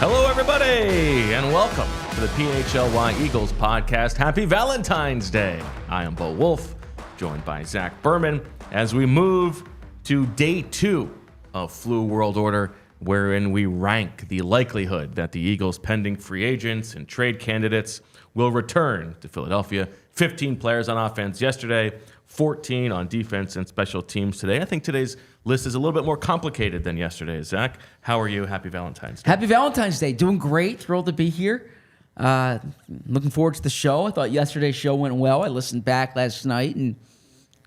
Hello, everybody, and welcome to the PHLY Eagles podcast. Happy Valentine's Day. I am Bo Wulf, joined by Zach Berman, as we move to day 2 of Flu World Order, wherein we rank the likelihood that the Eagles' pending free agents and trade candidates will return to Philadelphia. 15 players on offense yesterday, 14 on defense and special teams today. I think today's list is a little bit more complicated than yesterday's. Zach, how are you? Happy Valentine's Day. Happy Valentine's Day. Doing great. Thrilled to be here. Looking forward to the show. I thought yesterday's show went well. I listened back last night, and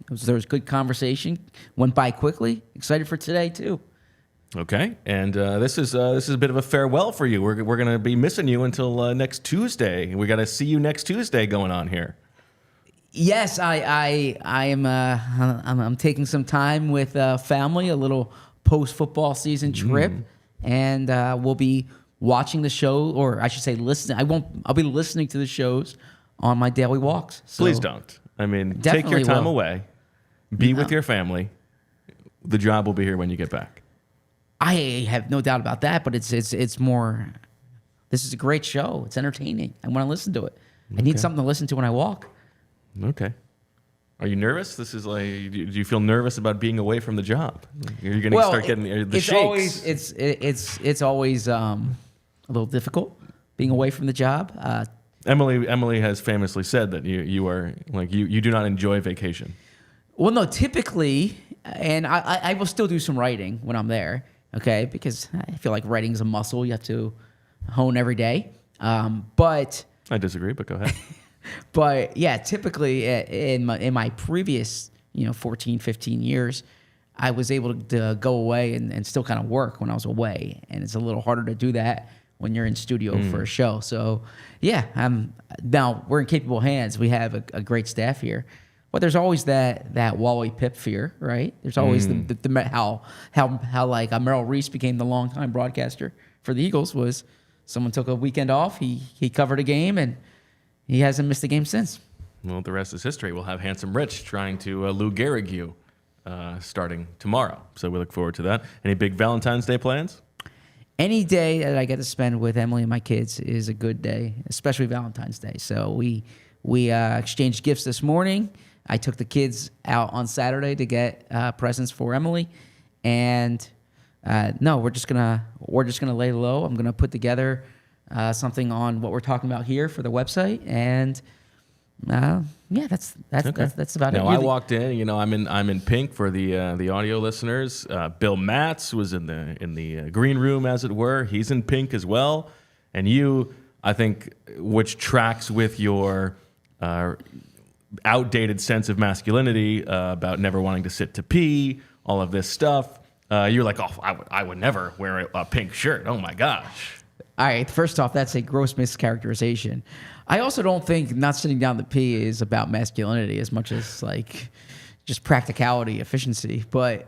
there was good conversation. Went by quickly. Excited for today, too. Okay, and this is a bit of a farewell for you. We're going to be missing you until next Tuesday. We got to see you next Tuesday going on here. Yes, I am. I'm taking some time with family, a little post-football season trip, and we'll be watching the show, or I should say, listening. I'll be listening to the shows on my daily walks. So please don't. I mean, take your time away, be with your family. The job will be here when you get back. I have no doubt about that, but it's more. This is a great show. It's entertaining. I want to listen to it. I need something to listen to when I walk. Okay. Are you nervous? This is like, do you feel nervous about being away from the job? You're going to start getting the shakes. It's always a little difficult being away from the job. Emily has famously said that you are like you do not enjoy vacation. Well, no, typically, and I will still do some writing when I'm there. Okay, because I feel like writing is a muscle you have to hone every day. But I disagree, but go ahead. But yeah, typically in my previous 14, 15 years, I was able to go away and still kind of work when I was away, and it's a little harder to do that when you're in studio for a show. So yeah, now we're in capable hands. We have a great staff here, but there's always that Wally Pip fear, right? There's always the how like Merrill Reese became the longtime broadcaster for the Eagles was someone took a weekend off, he covered a game, and he hasn't missed a game since. Well, the rest is history. We'll have Handsome Rich trying to Lou Gehrig you starting tomorrow. So we look forward to that. Any big Valentine's Day plans? Any day that I get to spend with Emily and my kids is a good day, especially Valentine's Day. So we exchanged gifts this morning. I took the kids out on Saturday to get presents for Emily, and no, we're just gonna lay low. I'm gonna put together something on what we're talking about here for the website, and yeah, that's about it. Now I walked in, I'm in pink for the audio listeners. Bill Matz was in the green room, as it were. He's in pink as well, and you, I think, which tracks with your outdated sense of masculinity about never wanting to sit to pee, all of this stuff. You're like, I would never wear a pink shirt. Oh my gosh. All right, first off, that's a gross mischaracterization. I also don't think not sitting down to pee is about masculinity as much as like just practicality, efficiency. But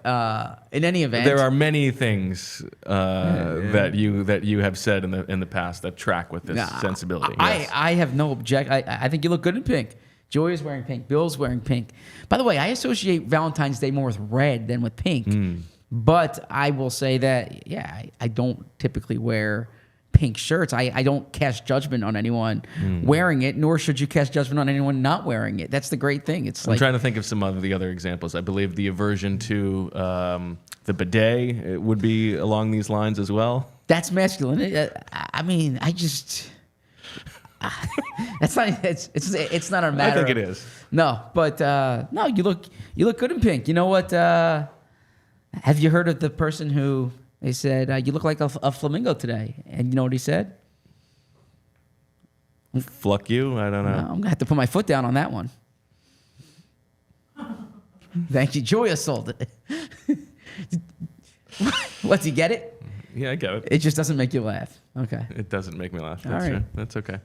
in any event, there are many things that you have said in the past that track with this sensibility. Yes. I have no I think you look good in pink. Julia's wearing pink. Bill's wearing pink. By the way, I associate Valentine's Day more with red than with pink. But I will say that, yeah, I don't typically wear pink shirts. I don't cast judgment on anyone wearing it, nor should you cast judgment on anyone not wearing it. That's the great thing. I'm trying to think of some of the other examples. I believe the aversion to the bidet would be along these lines as well. That's masculine. I mean, I just that's not. It's not a matter. I think it is. No, but no, you look good in pink. You know what? Have you heard of the person who? They said, you look like a flamingo today. And you know what he said? Fluck you? I don't know. No, I'm going to have to put my foot down on that one. Thank you. Julia sold it. What, do you get it? Yeah, I get it. It just doesn't make you laugh. Okay. It doesn't make me laugh. That's All right. true. That's okay.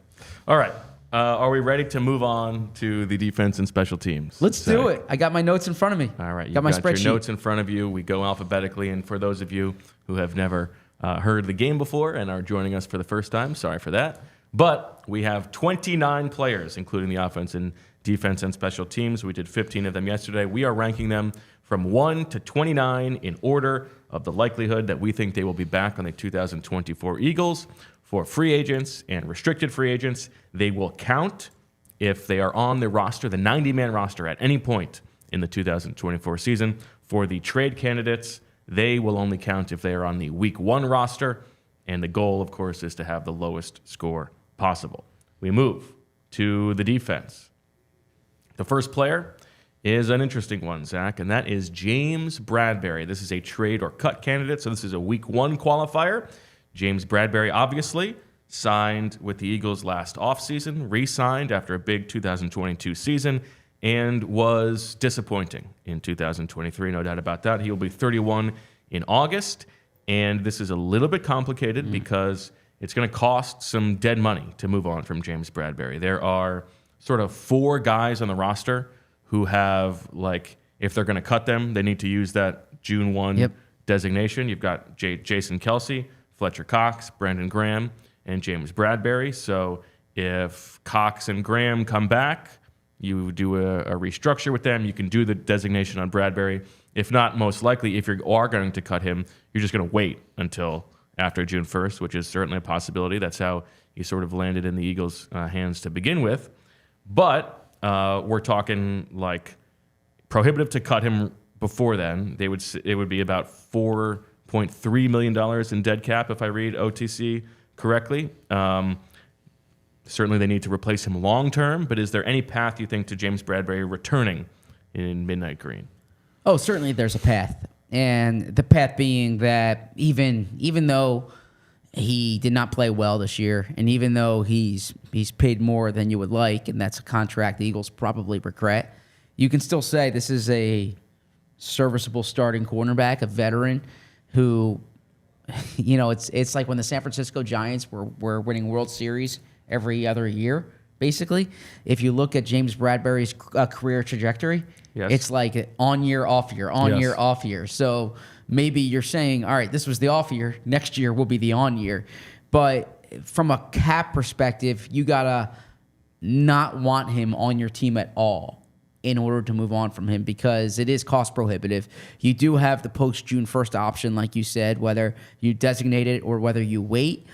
All right. Are we ready to move on to the defense and special teams? Let's do it. I got my notes in front of me. All right. You got my spreadsheet. Your notes in front of you. We go alphabetically. And for those of you who have never heard the game before and are joining us for the first time, sorry for that. But we have 29 players, including the offense and defense and special teams. We did 15 of them yesterday. We are ranking them from 1 to 29 in order of the likelihood that we think they will be back on the 2024 Eagles. For free agents and restricted free agents, they will count if they are on the roster, the 90-man roster at any point in the 2024 season. For the trade candidates, they will only count if they are on the Week 1 roster, and the goal, of course, is to have the lowest score possible. We move to the defense. The first player is an interesting one, Zach, and that is James Bradberry. This is a trade or cut candidate, so this is a Week 1 qualifier. James Bradberry obviously signed with the Eagles last offseason, re-signed after a big 2022 season, and was disappointing in 2023, no doubt about that. He will be 31 in August, and this is a little bit complicated because it's going to cost some dead money to move on from James Bradberry. There are sort of 4 guys on the roster who have, like, if they're going to cut them, they need to use that June 1 designation. You've got Jason Kelce, Fletcher Cox, Brandon Graham, and James Bradberry. So if Cox and Graham come back, you do a restructure with them. You can do the designation on Bradberry. If not, most likely, if you are going to cut him, you're just going to wait until after June 1st, which is certainly a possibility. That's how he sort of landed in the Eagles' hands to begin with. But we're talking like prohibitive to cut him before then. It would be about $4.3 million in dead cap, if I read OTC correctly. Certainly they need to replace him long term, but is there any path you think to James Bradberry returning in midnight green? Oh, certainly there's a path. And the path being that even though he did not play well this year, and even though he's paid more than you would like, and that's a contract the Eagles probably regret, you can still say this is a serviceable starting cornerback, a veteran who, it's like when the San Francisco Giants were winning World Series every other year, basically. If you look at James Bradberry's career trajectory, it's like on year, off year, on year, off year. So maybe you're saying, all right, this was the off year, next year will be the on year. But from a cap perspective, you got to not want him on your team at all in order to move on from him, because it is cost prohibitive. You do have the post-June 1st option, like you said, whether you designate it or whether you wait.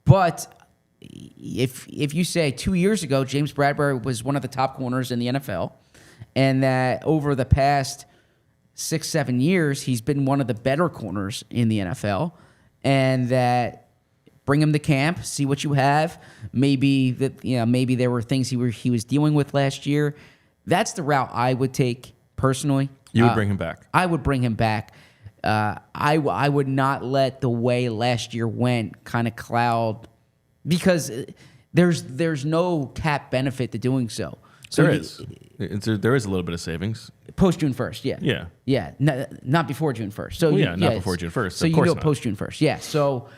But if you say 2 years ago, James Bradberry was one of the top corners in the NFL, and that over the past 6-7 years, he's been one of the better corners in the NFL, and that bring him to camp, see what you have. Maybe there were things he was dealing with last year. That's the route I would take personally. You would bring him back. I would bring him back. I would not let the way last year went kind of cloud, because there's no cap benefit to doing so. So there is a little bit of savings. Post June 1st, yeah. Not before June 1st. So not before June 1st. So you do it post June 1st, yeah. So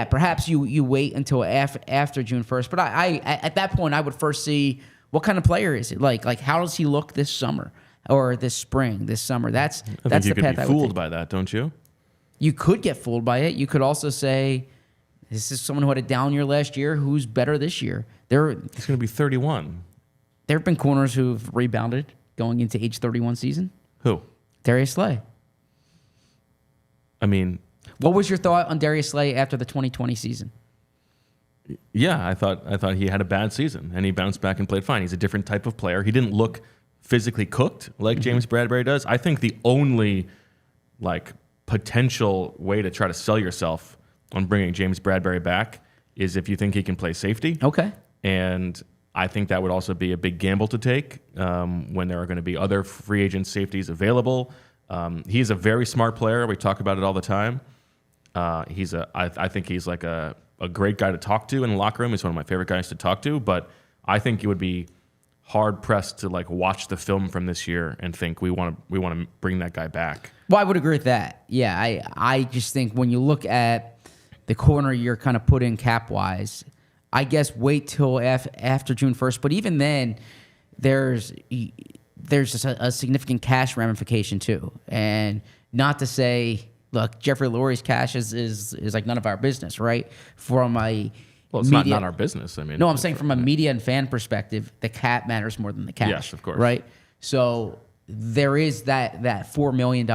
perhaps you wait until after June 1st. But I at that point I would first see what kind of player is it, like how does he look this summer or this spring, this summer. That's the path I would take. You could be fooled by that, don't you? You could get fooled by it. You could also say, this is someone who had a down year last year who's better this year. He's going to be 31. There have been corners who've rebounded going into age 31 season. Who? Darius Slay. I mean, what was your thought on Darius Slay after the 2020 season? Yeah, I thought he had a bad season, and he bounced back and played fine. He's a different type of player. He didn't look physically cooked like James Bradberry does. I think the only potential way to try to sell yourself on bringing James Bradberry back is if you think he can play safety. Okay. And I think that would also be a big gamble to take when there are going to be other free agent safeties available. He's a very smart player. We talk about it all the time. I think he's like a great guy to talk to in the locker room. He's one of my favorite guys to talk to. But I think you would be hard pressed to watch the film from this year and think we want to bring that guy back. Well, I would agree with that. Yeah, I just think when you look at the corner you're kind of put in cap wise, I guess wait till after June 1st. But even then, there's just a significant cash ramification too. And not to say, look, Jeffrey Lurie's cash is like none of our business, right? It's not our business. I mean, no, I'm saying from a media and fan perspective, the cap matters more than the cash. Yes, of course. Right? So there is that $4 million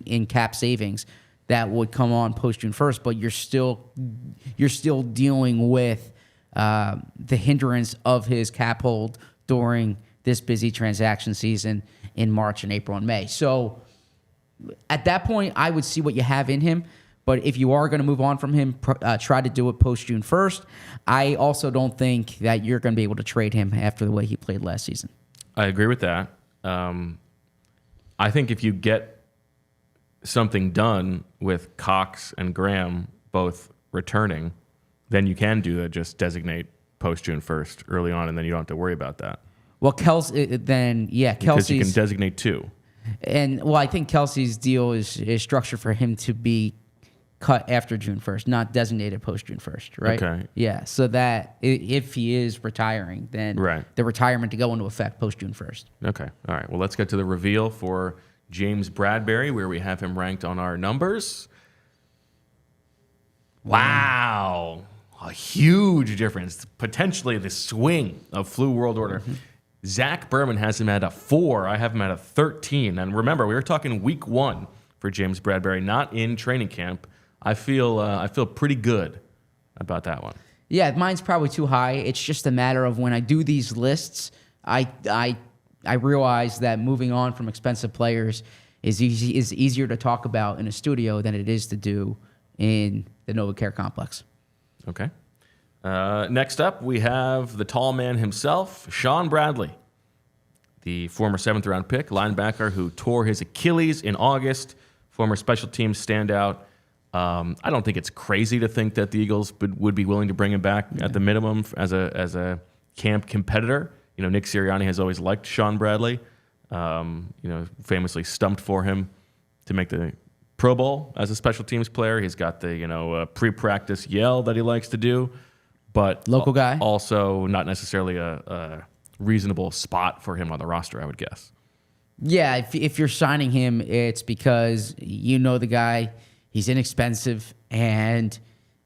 in cap savings that would come on post June 1st, but you're still dealing with the hindrance of his cap hold during this busy transaction season in March and April and May. So at that point, I would see what you have in him. But if you are going to move on from him, try to do it post June 1st. I also don't think that you're going to be able to trade him after the way he played last season. I agree with that. I think if you get something done with Cox and Graham both returning, then you can do that. Just designate post June 1st early on, and then you don't have to worry about that. Well, Kelsey's Because you can designate two. And I think Kelsey's deal is structured for him to be cut after June 1st, not designated post June 1st, right? Okay. Yeah, so that if he is retiring, then the retirement to go into effect post June 1st. Okay. All right. Well, let's get to the reveal for James Bradberry, where we have him ranked on our numbers. Wow. A huge difference. Potentially the swing of flu world order. Mm-hmm. Zach Berman has him at a 4. I have him at a 13. And remember, we were talking week 1 for James Bradberry, not in training camp. I feel pretty good about that one. Yeah, mine's probably too high. It's just a matter of when I do these lists, I realize that moving on from expensive players is easier to talk about in a studio than it is to do in the NovaCare complex. Okay. Next up, we have the tall man himself, Shawn Bradley, the former 7th-round pick, linebacker who tore his Achilles in August, former special teams standout. I don't think it's crazy to think that the Eagles would be willing to bring him back at the minimum as a camp competitor. You know, Nick Sirianni has always liked Shawn Bradley. Famously stumped for him to make the Pro Bowl as a special teams player. He's got the pre-practice yell that he likes to do, but local guy, also not necessarily a reasonable spot for him on the roster, I would guess. Yeah, if you're signing him, it's because you know the guy. He's inexpensive, and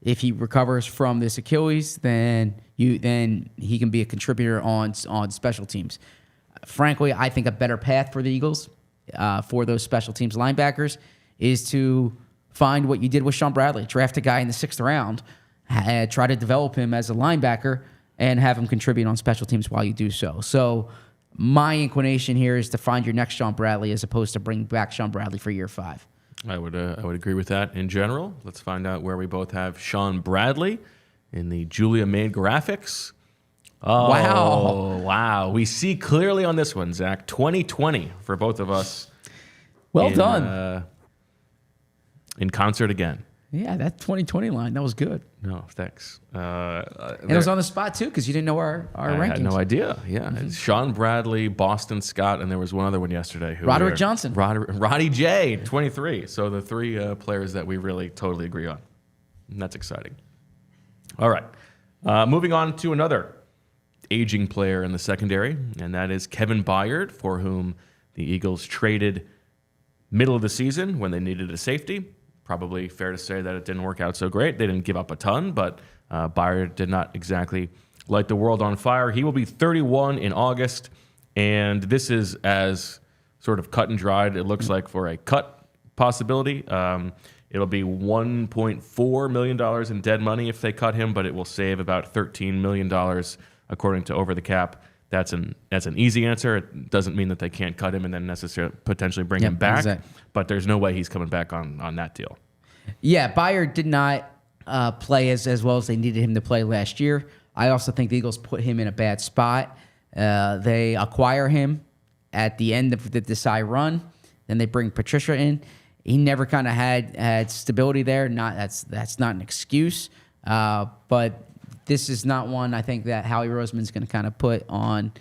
if he recovers from this Achilles, then he can be a contributor on special teams. Frankly, I think a better path for the Eagles, for those special teams linebackers, is to find what you did with Shawn Bradley. Draft a guy in the 6th round, try to develop him as a linebacker, and have him contribute on special teams while you do so. So my inclination here is to find your next Shawn Bradley as opposed to bring back Shawn Bradley for year 5. I would agree with that in general. Let's find out where we both have Shawn Bradley in the Julia made graphics. Oh, wow. We see clearly on this one, Zach. 2020 for both of us. Well done. In concert again. Yeah, that 2020 line, that was good. No, thanks. And it was on the spot, too, because you didn't know our rankings. I had no idea. Yeah. Mm-hmm. Shawn Bradley, Boston Scott, and there was one other one yesterday. Roderick Johnson. Roddy J, 23. So the 3 players that we really totally agree on. And that's exciting. All right. Moving on to another aging player in the secondary, and that is Kevin Byard, for whom the Eagles traded middle of the season when they needed a safety. Probably fair to say that it didn't work out so great. They didn't give up a ton, but Byard did not exactly light the world on fire. He will be 31 in August, and this is as sort of cut and dried, it looks like, for a cut possibility. It'll be $1.4 million in dead money if they cut him, but it will save about $13 million according to Over the Cap. That's an easy answer. It doesn't mean that they can't cut him and then necessarily potentially bring him back. Exactly. But there's no way he's coming back on that deal. Yeah, Byard did not play as well as they needed him to play last year. I also think the Eagles put him in a bad spot. They acquire him at the end of the Desai run. Then they bring Patricia in. He never kind of had stability there. That's not an excuse. But this is not one I think that Howie Roseman's going to kind of put on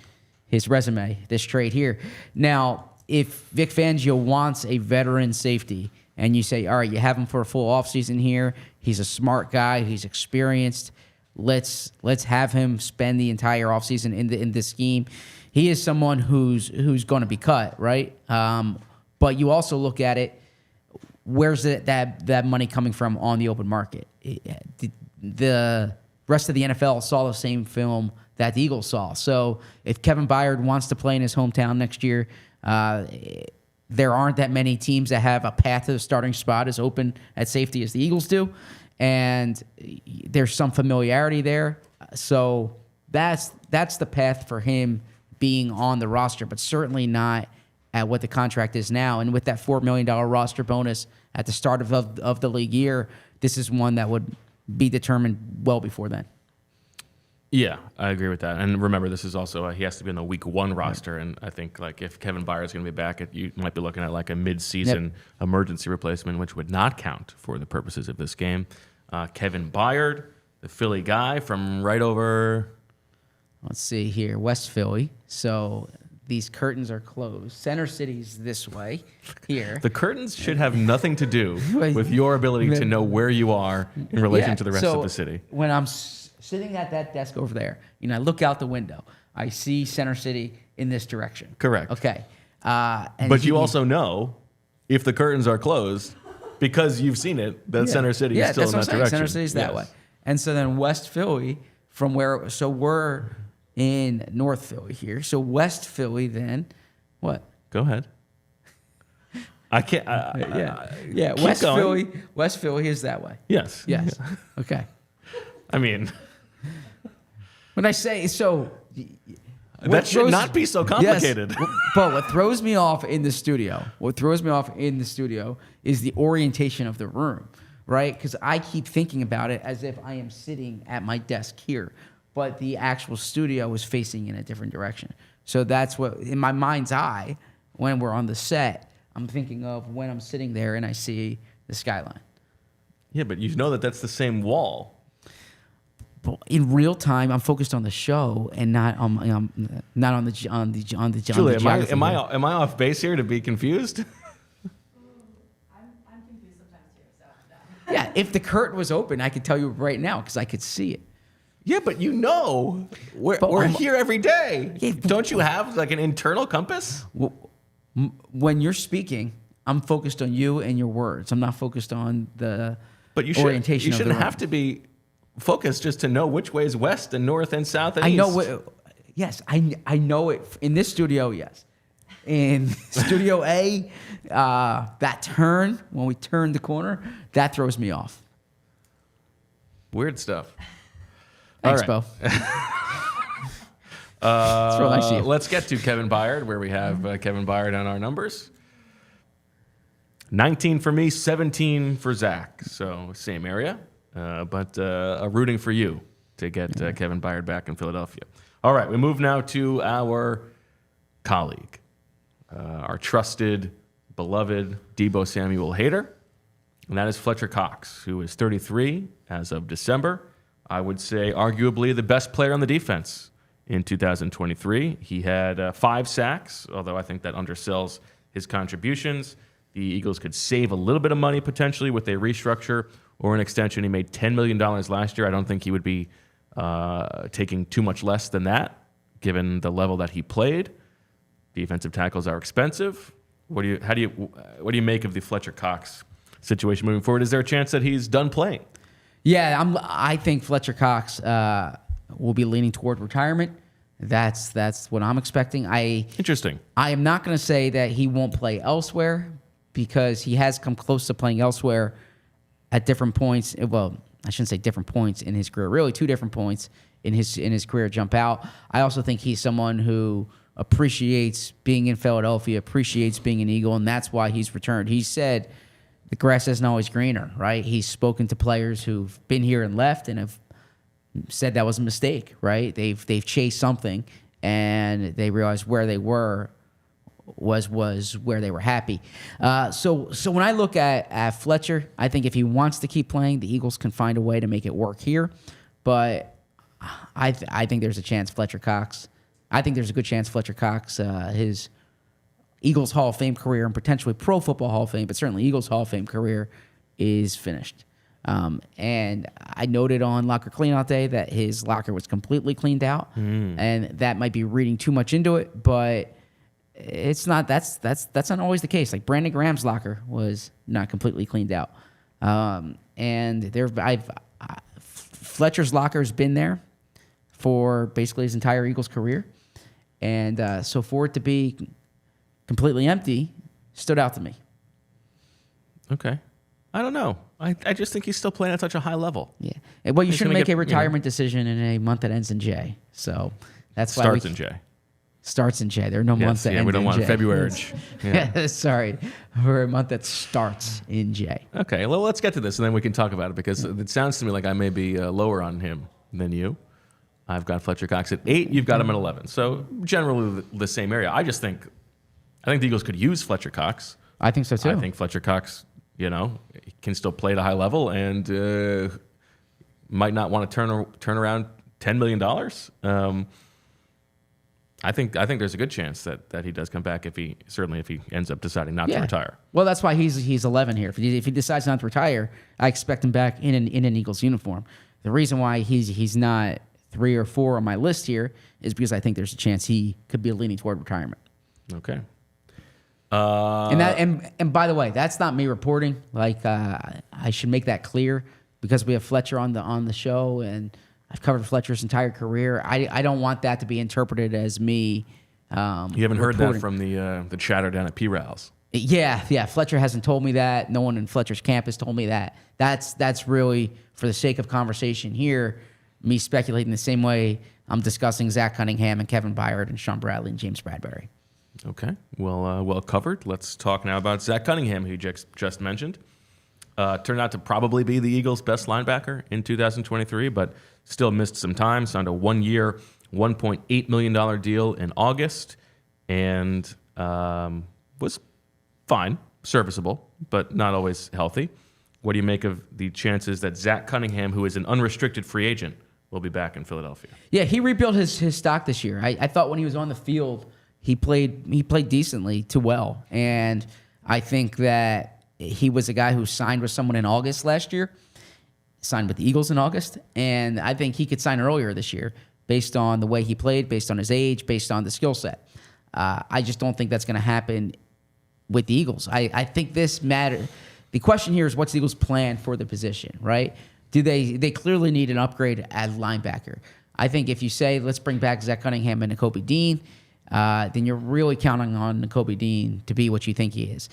his resume, this trade here. Now, if Vic Fangio wants a veteran safety and you say, all right, you have him for a full offseason here, he's a smart guy, he's experienced, let's have him spend the entire offseason in this scheme. He is someone who's going to be cut, right? But you also look at it, where's that money coming from on the open market? The rest of the NFL saw the same film that the Eagles saw. So if Kevin Byard wants to play in his hometown next year, There aren't that many teams that have a path to the starting spot as open at safety as the Eagles do, and there's some familiarity there. So that's the path for him being on the roster, but certainly not at what the contract is now. And with that $4 million roster bonus at the start of the league year, this is one that would be determined well before then. Yeah, I agree with that. And remember, this is also he has to be in the week 1 roster, and I think like if Kevin Byard is going to be back, you might be looking at like a mid-season emergency replacement, which would not count for the purposes of this game. Kevin Byard, the Philly guy from right over. Let's see here, West Philly. So these curtains are closed. Center City's this way here. The curtains should have nothing to do with your ability to know where you are in relation to the rest of the city. When I'm sitting at that desk over there, I look out the window. I see Center City in this direction. Correct. Okay. But you also know if the curtains are closed because you've seen it, that Center City is still in that direction. Center City's that way. And so then West Philly from where, so we're in North Philly here. So West Philly then, what? Go ahead. I can't. West Philly is that way. Yes. Yes. Okay. I mean, when I say so, that should not be so complicated. Yes, but what throws me off in the studio, is the orientation of the room, right? Because I keep thinking about it as if I am sitting at my desk here, but the actual studio is facing in a different direction. So that's what, in my mind's eye, when we're on the set, I'm thinking of when I'm sitting there and I see the skyline. Yeah, but you know that that's the same wall. But in real time, I'm focused on the show and not on the Julia, am I off base here to be confused? I'm confused sometimes too. So yeah, if the curtain was open, I could tell you right now because I could see it. Yeah, but we're here every day. Yeah, don't you have like an internal compass? When you're speaking, I'm focused on you and your words. I'm not focused on the orientation. You shouldn't have to be focused just to know which way is west and north and south and east. I know it in this studio. Yes, in Studio A, that turn when we turn the corner, that throws me off. Weird stuff. Thanks, Bo. It's real nice of you. Let's get to Kevin Byard, where we have Kevin Byard on our numbers. 19 for me, 17 for Zach. So same area, but rooting for you to get Kevin Byard back in Philadelphia. All right, we move now to our colleague, our trusted, beloved Deebo Samuel hater, and that is Fletcher Cox, who is 33 as of December. I would say arguably the best player on the defense in 2023. He had 5 sacks, although I think that undersells his contributions. The Eagles could save a little bit of money potentially with a restructure or an extension. He made $10 million last year. I don't think he would be taking too much less than that, given the level that he played. Defensive tackles are expensive. What do you make of the Fletcher Cox situation moving forward? Is there a chance that he's done playing? Yeah, I think Fletcher Cox will be leaning toward retirement. That's what I'm expecting. Interesting. I am not going to say that he won't play elsewhere because he has come close to playing elsewhere at different points. Well, I shouldn't say different points in his career. Really, 2 different points in his career jump out. I also think he's someone who appreciates being in Philadelphia, appreciates being an Eagle, and that's why he's returned. He said the grass isn't always greener, right? He's spoken to players who've been here and left and have said that was a mistake, right? They've chased something and they realized where they were was where they were happy. So when I look at Fletcher, I think if he wants to keep playing, the Eagles can find a way to make it work here. But I think there's a chance Fletcher Cox. I think there's a good chance Fletcher Cox, his Eagles Hall of Fame career and potentially Pro Football Hall of Fame, but certainly Eagles Hall of Fame career is finished. And I noted on Locker Cleanout Day that his locker was completely cleaned out, and that might be reading too much into it, but it's not. That's not always the case. Like Brandon Graham's locker was not completely cleaned out, and Fletcher's locker has been there for basically his entire Eagles career, and so for it to be completely empty stood out to me. Okay. I don't know. I just think he's still playing at such a high level. Yeah. Well, you He's shouldn't gonna make get, a retirement decision in a month that ends in J. So that's why Starts in J. Starts in J. There are no months that end in J. we don't want February. Yeah. Sorry. For a month that starts in J. Okay, well, let's get to this, and then we can talk about it, because it sounds to me like I may be lower on him than you. I've got Fletcher Cox at 8. You've got him at 11. So generally the same area. I think the Eagles could use Fletcher Cox. I think so, too. I think Fletcher Cox, can still play at a high level and might not want to turn around $10 million. I think there's a good chance that he does come back if he ends up deciding not to retire. Well, that's why he's 11 here. If he decides not to retire, I expect him back in an Eagles uniform. The reason why he's not 3 or 4 on my list here is because I think there's a chance he could be leaning toward retirement. Okay. And by the way, that's not me reporting. Like I should make that clear because we have Fletcher on the show, and I've covered Fletcher's entire career. I don't want that to be interpreted as me. You haven't heard that from the chatter down at PHLY. Yeah. Fletcher hasn't told me that. No one in Fletcher's camp has told me that. That's really, for the sake of conversation here, me speculating the same way I'm discussing Zack Cunningham and Kevin Byard and Shawn Bradley and James Bradberry. Okay, well covered. Let's talk now about Zack Cunningham, who you just mentioned. Turned out to probably be the Eagles' best linebacker in 2023, but still missed some time. Signed a 1-year, $1.8 million deal in August, and was fine, serviceable, but not always healthy. What do you make of the chances that Zack Cunningham, who is an unrestricted free agent, will be back in Philadelphia? Yeah, he rebuilt his stock this year. I thought when he was on the field, he played decently to well, and I think that he was a guy who signed with someone in August last year, signed with the Eagles in August, and I think he could sign earlier this year based on the way he played, based on his age, based on the skill set. I just don't think that's going to happen with the Eagles. I think this matters. The question here is, what's the Eagles' plan for the position, right? They clearly need an upgrade at linebacker. I think if you say, let's bring back Zack Cunningham and Nakobe Dean, then you're really counting on Nakobe Dean to be what you think he is.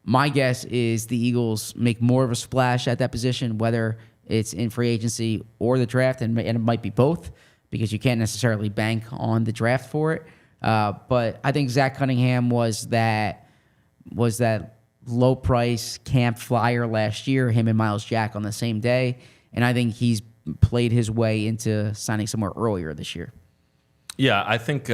My guess is the Eagles make more of a splash at that position, whether it's in free agency or the draft, and it might be both, because you can't necessarily bank on the draft for it. But I think Zack Cunningham was that low price camp flyer last year, him and Miles Jack on the same day, and I think he's played his way into signing somewhere earlier this year. Yeah, I think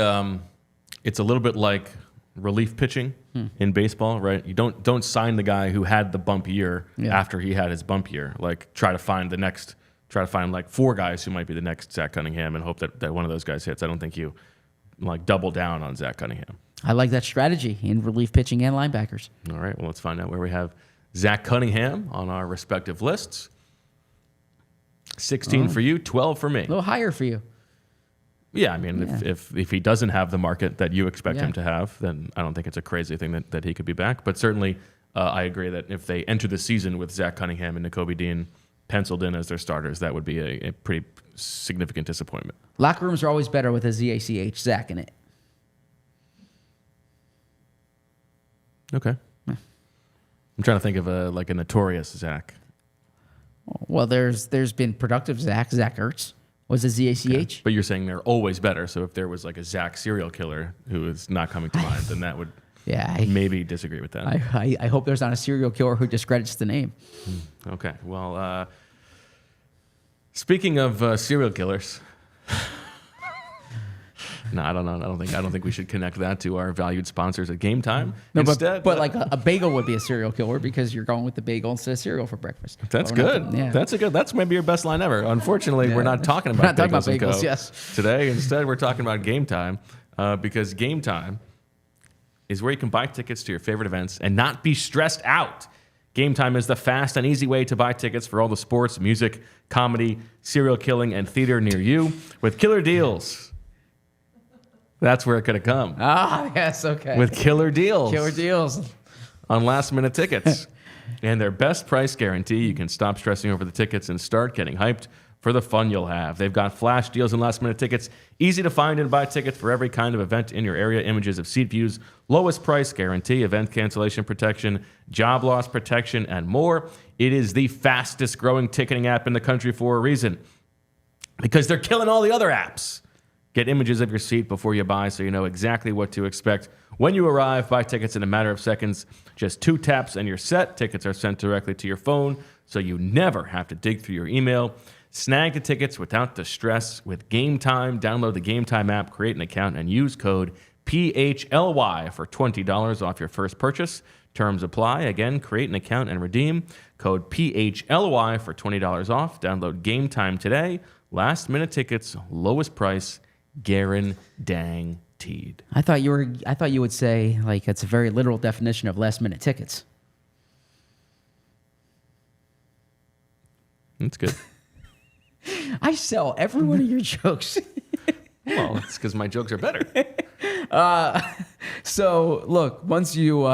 it's a little bit like relief pitching in baseball, right? You don't sign the guy who had the bump year after he had his bump year. Like try to find like 4 guys who might be the next Zack Cunningham and hope that one of those guys hits. I don't think you like double down on Zack Cunningham. I like that strategy in relief pitching and linebackers. All right, well, let's find out where we have Zack Cunningham on our respective lists. 16 for you, 12 for me. A little higher for you. Yeah, I mean, if he doesn't have the market that you expect him to have, then I don't think it's a crazy thing that he could be back. But certainly, I agree that if they enter the season with Zack Cunningham and Nakobe Dean penciled in as their starters, that would be a pretty significant disappointment. Locker rooms are always better with a ZACH Zach in it. Okay. I'm trying to think of a notorious Zach. Well, there's been productive Zach Ertz was a ZACH. Okay. But you're saying they're always better. So if there was like a Zach serial killer who is not coming to mind, then that would maybe disagree with that. I hope there's not a serial killer who discredits the name. Okay. Well, speaking of serial killers. No, I don't know. I don't think we should connect that to our valued sponsors at Game Time. No, instead, but like a bagel would be a serial killer because you're going with the bagel instead of cereal for breakfast. That's good. That's maybe your best line ever. Unfortunately, we're not talking about bagels and Co. today. Instead, we're talking about Game Time because Game Time is where you can buy tickets to your favorite events and not be stressed out. Game Time is the fast and easy way to buy tickets for all the sports, music, comedy, serial killing, and theater near you with killer deals. That's where it could have come. Ah, yes, okay. With killer deals. Killer deals. On last-minute tickets. And their best price guarantee, you can stop stressing over the tickets and start getting hyped for the fun you'll have. They've got flash deals and last-minute tickets. Easy to find and buy tickets for every kind of event in your area. Images of seat views, lowest price guarantee, event cancellation protection, job loss protection, and more. It is the fastest-growing ticketing app in the country for a reason, because they're killing all the other apps. Get images of your seat before you buy so you know exactly what to expect when you arrive. Buy tickets in a matter of seconds. Just 2 taps and you're set. Tickets are sent directly to your phone so you never have to dig through your email. Snag the tickets without the stress with Game Time. Download the Game Time app, create an account, and use code PHLY for $20 off your first purchase. Terms apply. Again, create an account and redeem code PHLY for $20 off. Download Game Time today. Last minute tickets, lowest price, guaranteed. I thought you would say like it's a very literal definition of last minute tickets. That's good. I sell every one of your jokes. Well, it's because my jokes are better. So look, once you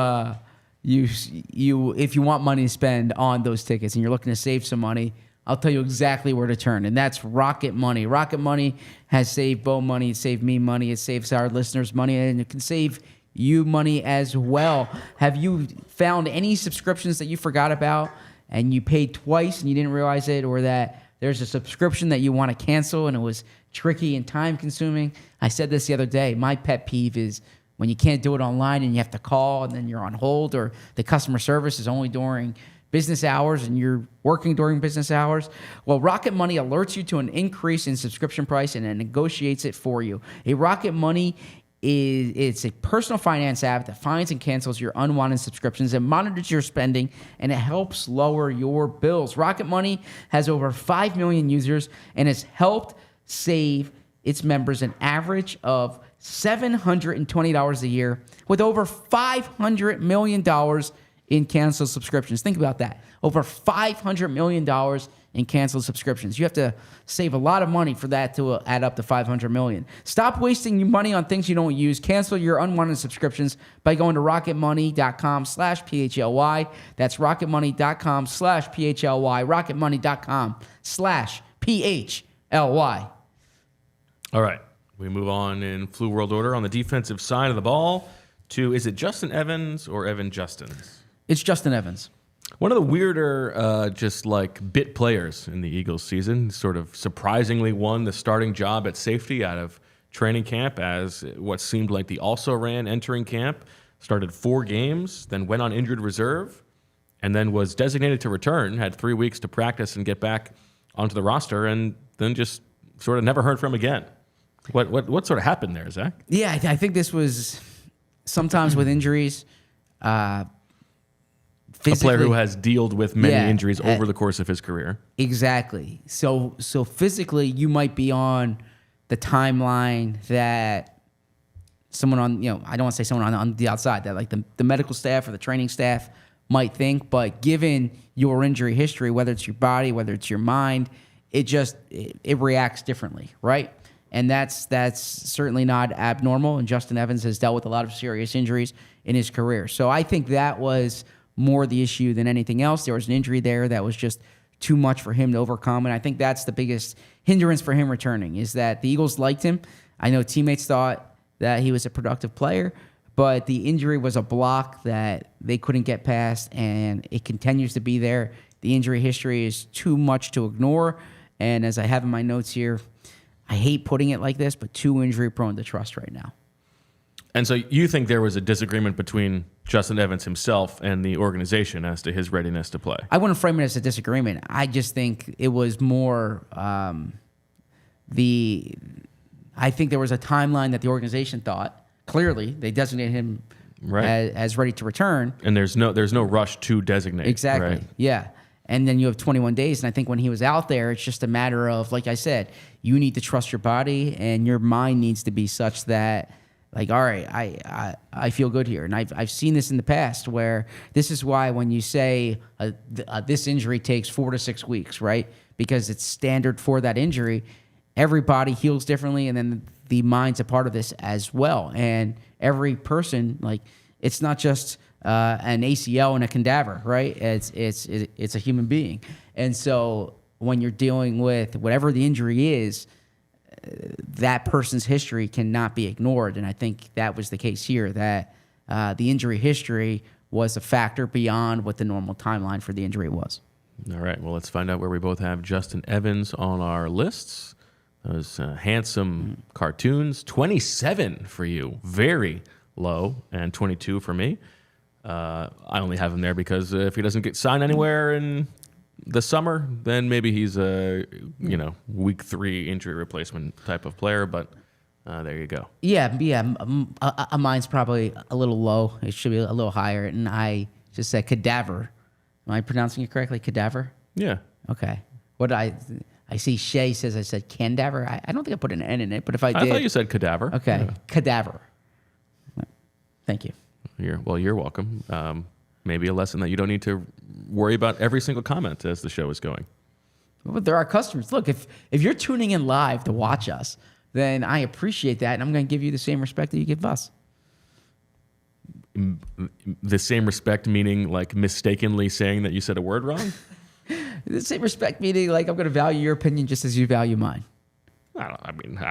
if you want money to spend on those tickets and you're looking to save some money, I'll tell you exactly where to turn, and that's Rocket Money. Rocket Money has saved Bo money, it saved me money, it saves our listeners money, and it can save you money as well. Have you found any subscriptions that you forgot about and you paid twice and you didn't realize it, or that there's a subscription that you want to cancel and it was tricky and time consuming? I said this the other day. My pet peeve is when you can't do it online and you have to call and then you're on hold, or the customer service is only during business hours and you're working during business hours. Well, Rocket Money alerts you to an increase in subscription price and it negotiates it for you. A Rocket Money it's a personal finance app that finds and cancels your unwanted subscriptions and monitors your spending, and it helps lower your bills. Rocket Money has over 5 million users and has helped save its members an average of $720 a year, with over $500 million in canceled subscriptions. Think about that. Over $500 million in canceled subscriptions. You have to save a lot of money for that to add up to $500 million. Stop wasting your money on things you don't use. Cancel your unwanted subscriptions by going to rocketmoney.com/PHLY. That's rocketmoney.com/PHLY. rocketmoney.com/PHLY. All right. We move on in flu world order on the defensive side of the ball to, is it Justin Evans or Evan Justins? It's Justin Evans. One of the weirder, just like bit players in the Eagles season, sort of surprisingly won the starting job at safety out of training camp as what seemed like the also-ran entering camp. Started 4 games, then went on injured reserve, and then was designated to return, had 3 weeks to practice and get back onto the roster, and then just sort of never heard from again. What sort of happened there, Zach? Yeah, I think this was sometimes with injuries. A player who has dealt with many injuries over the course of his career. Exactly. So physically, you might be on the timeline that someone on, I don't want to say someone on the outside, that like the medical staff or the training staff might think, but given your injury history, whether it's your body, whether it's your mind, it reacts differently, right? And that's certainly not abnormal. And Justin Evans has dealt with a lot of serious injuries in his career. So I think that was more the issue than anything else. There was an injury there that was just too much for him to overcome. And I think that's the biggest hindrance for him returning, is that the Eagles liked him. I know teammates thought that he was a productive player, but the injury was a block that they couldn't get past, and it continues to be there. The injury history is too much to ignore. And as I have in my notes here, I hate putting it like this, but too injury prone to trust right now. And so you think there was a disagreement between Justin Evans himself and the organization as to his readiness to play? I wouldn't frame it as a disagreement. I just think it was more I think there was a timeline that the organization thought. Clearly, they designated him as ready to return. And there's no rush to designate. Exactly, right? Yeah. And then you have 21 days. And I think when he was out there, it's just a matter of, like I said, you need to trust your body, and your mind needs to be such that, like, all right, I feel good here. And I've seen this in the past, where this is why when you say this injury takes 4 to 6 weeks, right? Because it's standard for that injury. Every body heals differently, and then the mind's a part of this as well. And every person, like, it's not just an ACL and a cadaver, right? It's a human being. And so when you're dealing with whatever the injury is, that person's history cannot be ignored. And I think that was the case here, that the injury history was a factor beyond what the normal timeline for the injury was. All right. Well, let's find out where we both have Justin Evans on our lists. Those handsome cartoons. 27 for you. Very low. And 22 for me. I only have him there because if he doesn't get signed anywhere in the summer, then maybe he's a week 3 injury replacement type of player. But there you go. Yeah. Mine's probably a little low. It should be a little higher. And I just said cadaver. Am I pronouncing it correctly? Cadaver? Yeah. Okay. What I see Shay says I said cadaver. I don't think I put an N in it, but if I did. I thought you said cadaver. Okay. Yeah. Cadaver. Thank you. You're welcome. Maybe a lesson that you don't need to worry about every single comment as the show is going. But there are customers. Look, if you're tuning in live to watch us, then I appreciate that, and I'm going to give you the same respect that you give us. The same respect meaning like mistakenly saying that you said a word wrong? The same respect meaning like I'm going to value your opinion just as you value mine. I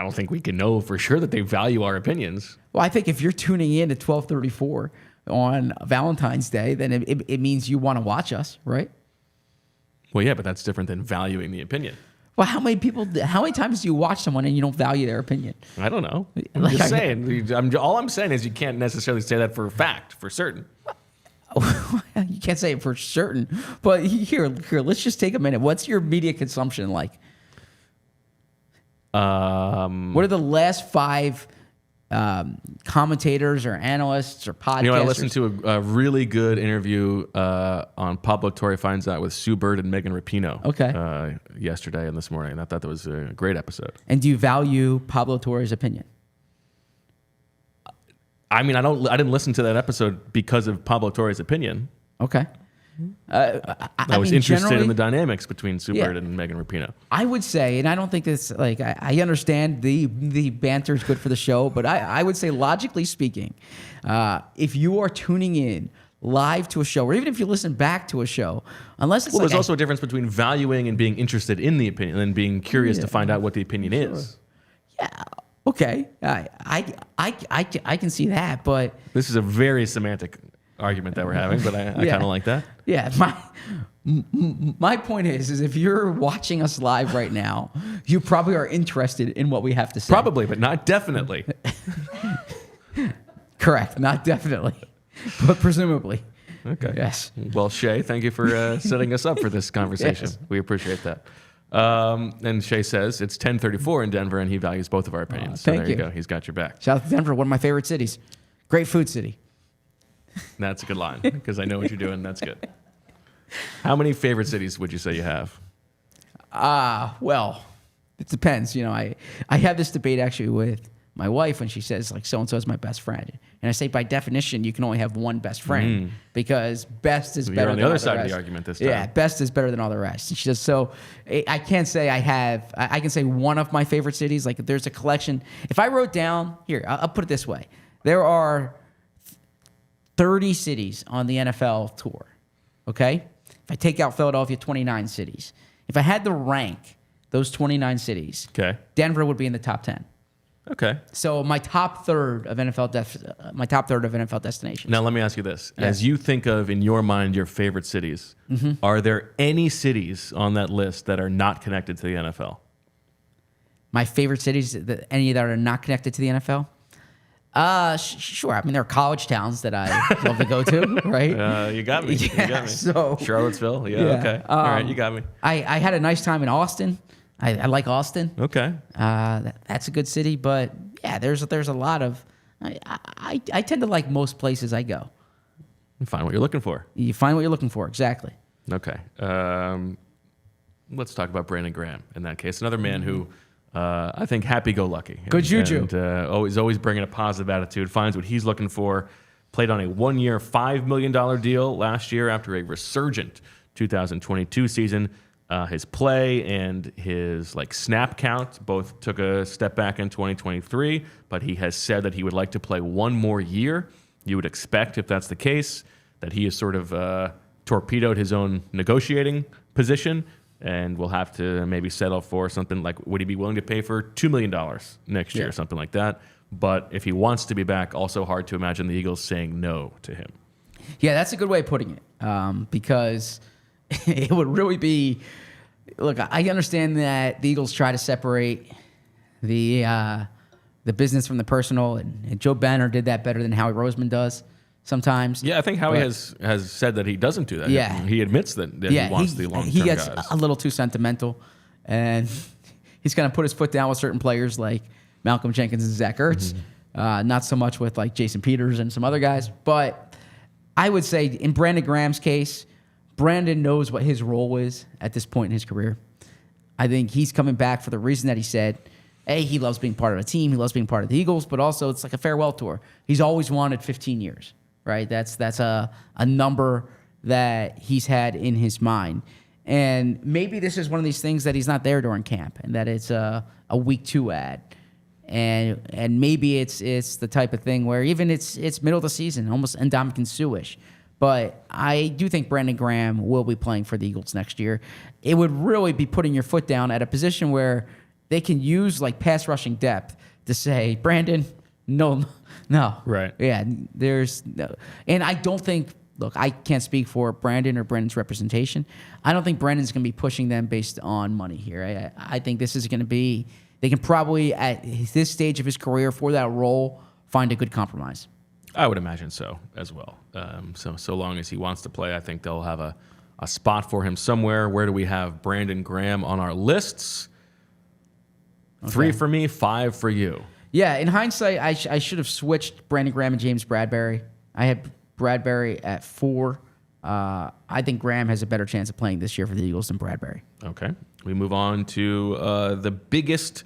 don't think we can know for sure that they value our opinions. Well, I think if you're tuning in at 12:34 on Valentine's Day, then it means you want to watch us, right? Well, yeah, but that's different than valuing the opinion. Well, how many times do you watch someone and you don't value their opinion? I don't know. I'm just saying. All I'm saying is you can't necessarily say that for a fact, for certain. You can't say it for certain. But here, let's just take a minute. What's your media consumption like? What are the last 5 commentators or analysts or podcasters? I listened to a really good interview on Pablo Torre Finds Out with Sue Bird and Megan Rapinoe yesterday and this morning. And I thought that was a great episode. And do you value Pablo Torre's opinion? I didn't listen to that episode because of Pablo Torre's opinion. Okay. I was interested in the dynamics between Sue Bird and Megan Rapinoe. I would say, and I don't think this, like, I understand the banter is good for the show, but I would say, logically speaking, if you are tuning in live to a show, or even if you listen back to a show, unless it's there's also a difference between valuing and being interested in the opinion and being curious to find out what the opinion is. Yeah. Okay. I can see that, but this is a very semantic argument that we're having, but I kind of like that. Yeah, my point is if you're watching us live right now, you probably are interested in what we have to say. Probably, but not definitely. Correct, not definitely, but presumably. Okay. Yes. Well, Shay, thank you for setting us up for this conversation. Yes. We appreciate that. And Shay says it's 10:34 in Denver, and he values both of our opinions. So there you go. He's got your back. Shout out to Denver, one of my favorite cities. Great food city. That's a good line because I know what you're doing. That's good. How many favorite cities would you say you have? Well, it depends. I have this debate actually with my wife when she says like so and so is my best friend, and I say by definition you can only have one best friend because best is better. You're on the the other side of the argument this time. Yeah, best is better than all the rest. And she says so. I can't say I have. I can say one of my favorite cities. Like there's a collection. If I wrote down here, I'll put it this way: there are 30 cities on the NFL tour, okay? If I take out Philadelphia, 29 cities. If I had to rank those 29 cities, Denver would be in the top 10. Okay. So my top third of NFL destinations. Now let me ask you this: as you think of in your mind your favorite cities, are there any cities on that list that are not connected to the NFL? My favorite cities, any that are not connected to the NFL? Sure. I mean, there are college towns that I love to go to, right? You got me. Yeah, you got me. So, Charlottesville. Yeah. Okay. All right. You got me. I had a nice time in Austin. I like Austin. Okay. That's a good city, but yeah, there's a lot of. I tend to like most places I go. You find what you're looking for. You find what you're looking for, exactly. Okay. Let's talk about Brandon Graham in that case. Another man who. I think happy-go-lucky. Good juju. And always bringing a positive attitude, finds what he's looking for. Played on a 1-year, $5 million deal last year after a resurgent 2022 season. His play and his snap count both took a step back in 2023, but he has said that he would like to play one more year. You would expect, if that's the case, that he has sort of torpedoed his own negotiating position. and we'll have to maybe settle for something like, would he be willing to pay for $2 million next year or something like that? But if he wants to be back, also hard to imagine the Eagles saying no to him. Yeah, that's a good way of putting it, because it would really be. Look, I understand that the Eagles try to separate the business from the personal, and Joe Banner did that better than Howie Roseman does sometimes. Yeah, I think Howie has said that he doesn't do that. Yeah, he admits that he wants the long-term He gets guys. a little too sentimental, and he's going to put his foot down with certain players like Malcolm Jenkins and Zach Ertz. Not so much with like Jason Peters and some other guys, but I would say in Brandon Graham's case, Brandon knows what his role is at this point in his career. I think he's coming back for the reason that he said. He loves being part of a team. He loves being part of the Eagles, but also it's like a farewell tour. He's always wanted 15 years, right? That's a number that he's had in his mind. And maybe this is one of these things that he's not there during camp, and that it's a week 2 ad. And maybe it's the type of thing where even it's middle of the season, almost Ndamukong Suh-ish. But I do think Brandon Graham will be playing for the Eagles next year. It would really be putting your foot down at a position where they can use like pass rushing depth to say, Brandon, no. Right. Yeah, there's no. And I don't think, look, I can't speak for Brandon or Brandon's representation. I don't think Brandon's going to be pushing them based on money here. I think this is going to be, they can probably, at this stage of his career for that role, find a good compromise. I would imagine so as well. So long as he wants to play, I think they'll have a spot for him somewhere. Where do we have Brandon Graham on our lists? Okay. 3 for me, 5 for you. Yeah, in hindsight, I should have switched Brandon Graham and James Bradberry. I had Bradberry at 4. I think Graham has a better chance of playing this year for the Eagles than Bradberry. Okay. We move on to the biggest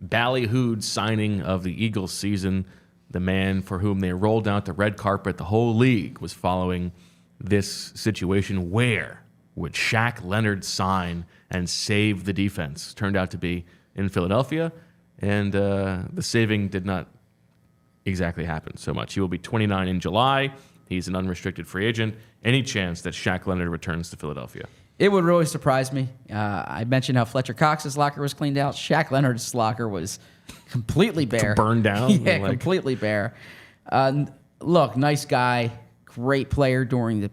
ballyhooed signing of the Eagles season. The man for whom they rolled out the red carpet, the whole league was following this situation. Where would Shaq Leonard sign and save the defense? Turned out to be in Philadelphia, and the saving did not exactly happen so much. He will be 29 in July. He's an unrestricted free agent. Any chance that Shaq Leonard returns to Philadelphia? It would really surprise me. I mentioned how Fletcher Cox's locker was cleaned out. Shaq Leonard's locker was completely bare. Burned down? Yeah, completely bare. Look, nice guy, great player during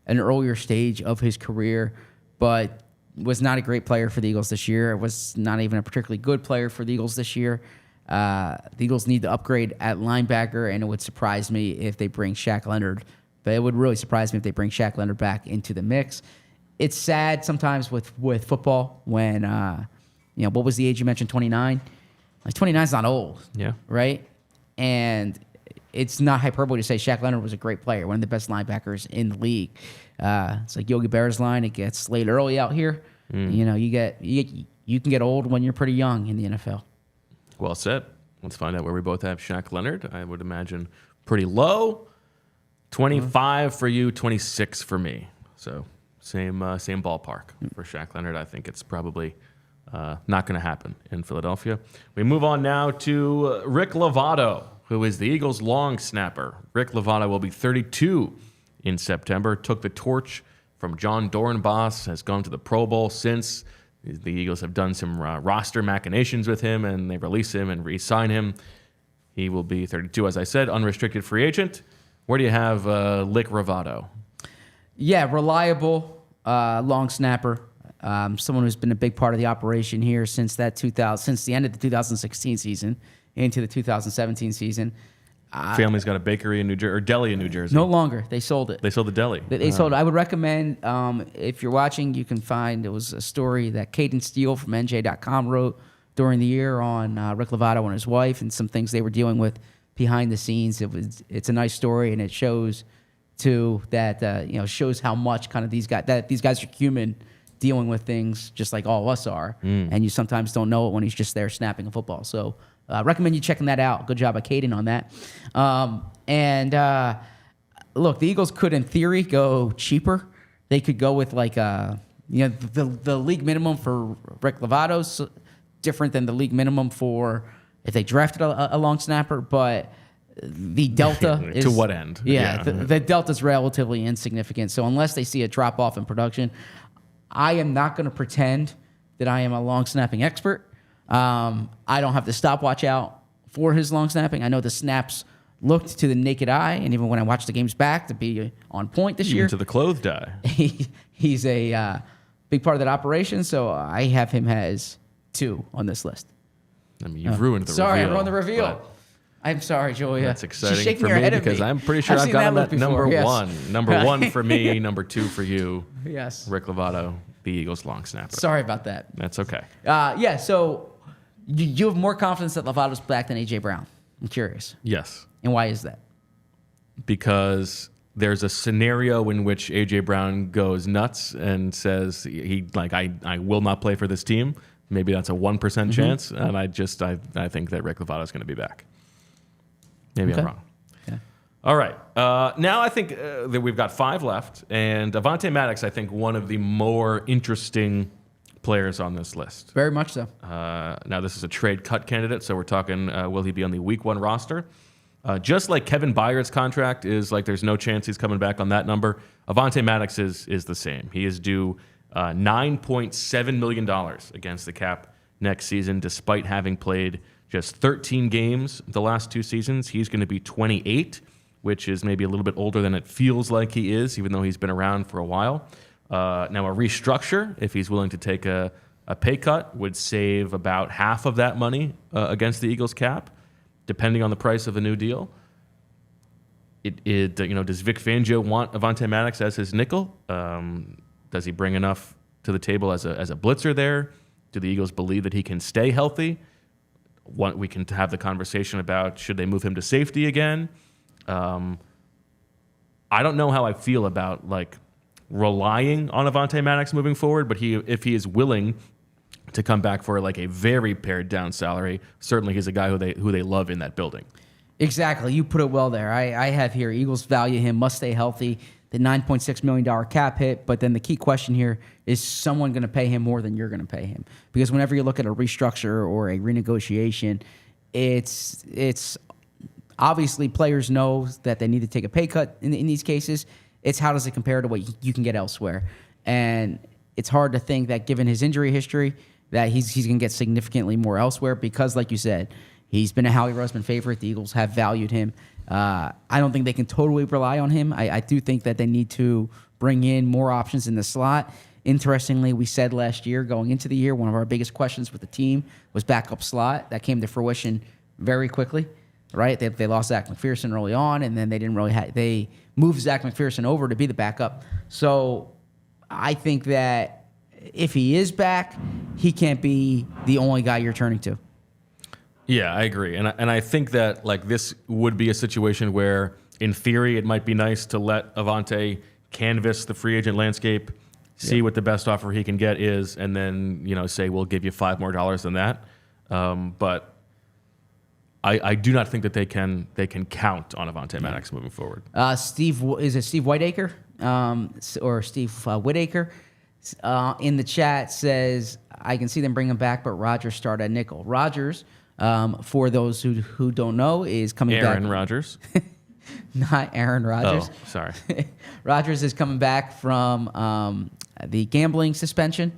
an earlier stage of his career, but was not a great player for the Eagles this year. Was not even a particularly good player for the Eagles this year. The Eagles need to upgrade at linebacker, and it would surprise me if they bring Shaq Leonard. But it would really surprise me if they bring Shaq Leonard back into the mix. It's sad sometimes with football when, what was the age you mentioned, 29? Like 29 is not old. Yeah. Right? And it's not hyperbole to say Shaq Leonard was a great player, one of the best linebackers in the league. It's like Yogi Berra's line. It gets laid early out here. You can get old when you're pretty young in the NFL. Well said. Let's find out where we both have Shaq Leonard. I would imagine pretty low. 25 for you, 26 for me. So same ballpark for Shaq Leonard. I think it's probably not going to happen in Philadelphia. We move on now to Rick Lovato, who is the Eagles' long snapper. Rick Lovato will be 32 in September. Took the torch from John Dornbos, has gone to the Pro Bowl since. The Eagles have done some roster machinations with him, and they release him and re-sign him. He will be 32, as I said, unrestricted free agent. Where do you have Lick Lovato? Yeah, reliable long snapper. Someone who's been a big part of the operation here since the end of the 2016 season into the 2017 season. Family's got a bakery in New Jersey, or deli in New Jersey. No longer. They sold it. They sold the deli. They sold it. I would recommend, if you're watching, you can find, it was a story that Caden Steele from NJ.com wrote during the year on Rick Lovato and his wife and some things they were dealing with behind the scenes. It's a nice story, and it shows too that shows how much kind of these guys are human, dealing with things just like all of us are, and you sometimes don't know it when he's just there snapping a football. So recommend you checking that out. Good job by Caden on that. Look, the Eagles could in theory go cheaper. They could go with like the league minimum for Rick Lovato's different than the league minimum for if they drafted a long snapper, but the delta is... To what end? Yeah. The delta's relatively insignificant. So unless they see a drop-off in production, I am not going to pretend that I am a long snapping expert. I don't have the stopwatch out for his long snapping. I know the snaps looked to the naked eye, and even when I watched the games back, to be on point this year. Even to the clothed eye. He's a big part of that operation, so I have him as 2 on this list. I mean, you've ruined the reveal. Sorry, I ruined the reveal. I'm sorry, Julia. That's exciting She's shaking for her me head at because me. I'm pretty sure I've seen got him that at look before, number yes. 1. Number 1 for me, number 2 for you. Yes. Rick Lovato, the Eagles long snapper. Sorry about that. That's okay. Yeah, so you have more confidence that Lovato's back than A.J. Brown. I'm curious. Yes. And why is that? Because there's a scenario in which A.J. Brown goes nuts and says I will not play for this team. Maybe that's a 1% chance, and I think that Rick Lovato is going to be back. Maybe I'm wrong. Yeah. All right. Now I think that we've got 5 left, and Avonte Maddox, I think, one of the more interesting players on this list. Very much so. Now this is a trade cut candidate, so we're talking will he be on the Week 1 roster? Just like Kevin Byard's contract is like there's no chance he's coming back on that number, Avonte Maddox is the same. He is due $9.7 million against the cap next season, despite having played just 13 games the last 2 seasons. He's going to be 28, which is maybe a little bit older than it feels like he is, even though he's been around for a while. Now, a restructure, if he's willing to take a pay cut, would save about half of that money against the Eagles cap, depending on the price of a new deal. Does Vic Fangio want Avonte Maddox as his nickel? Does he bring enough to the table as a blitzer there? Do the Eagles believe that he can stay healthy? We can have the conversation about should they move him to safety again. I don't know how I feel about relying on Avonte Maddox moving forward, but if he is willing to come back for a very pared down salary, certainly he's a guy who they love in that building. Exactly. You put it well there. I have here Eagles value him, must stay healthy, the $9.6 million cap hit. But then the key question here is someone going to pay him more than you're going to pay him? Because whenever you look at a restructure or a renegotiation, it's obviously players know that they need to take a pay cut in these cases. It's how does it compare to what you can get elsewhere? And it's hard to think that given his injury history that he's going to get significantly more elsewhere because, like you said, he's been a Howie Roseman favorite. The Eagles have valued him. I don't think they can totally rely on him. I do think that they need to bring in more options in the slot. Interestingly, we said last year, going into the year, one of our biggest questions with the team was backup slot. That came to fruition very quickly, right? They lost Zach McPherson early on, and then they moved Zach McPherson over to be the backup. So I think that if he is back, he can't be the only guy you're turning to. Yeah, I agree. And I think that this would be a situation where, in theory, it might be nice to let Avonte canvass the free agent landscape, see what the best offer he can get is, and then say we'll give you $5 more than that. But I do not think that they can count on Avonte Maddox moving forward. Steve Whiteacre or Steve Whitaker in the chat says I can see them bring him back, but Rodgers start at nickel. Rodgers, for those who don't know, is coming back. Aaron Rodgers. Not Aaron Rodgers. Oh, sorry. Rodgers is coming back from the gambling suspension.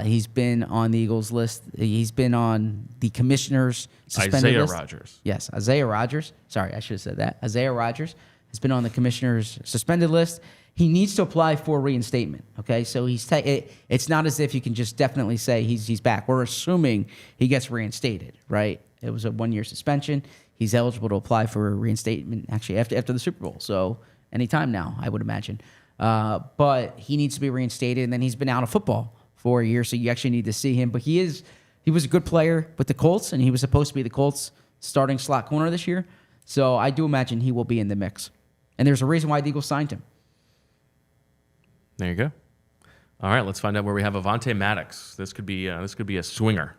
He's been on the Eagles list. He's been on the commissioner's suspended list. Isaiah Rodgers. Yes, Isaiah Rodgers. Sorry, I should have said that. Isaiah Rodgers has been on the commissioner's suspended list. He needs to apply for reinstatement. Okay, so it's not as if you can just definitely say he's back. We're assuming he gets reinstated, right? It was a 1-year suspension. He's eligible to apply for reinstatement actually after the Super Bowl. So anytime now, I would imagine. But he needs to be reinstated, and then he's been out of football for a year, so you actually need to see him. But he was a good player with the Colts, and he was supposed to be the Colts' starting slot corner this year. So I do imagine he will be in the mix. And there's a reason why the Eagles signed him. There you go. All right, let's find out where we have Avonte Maddox. This could be a swinger.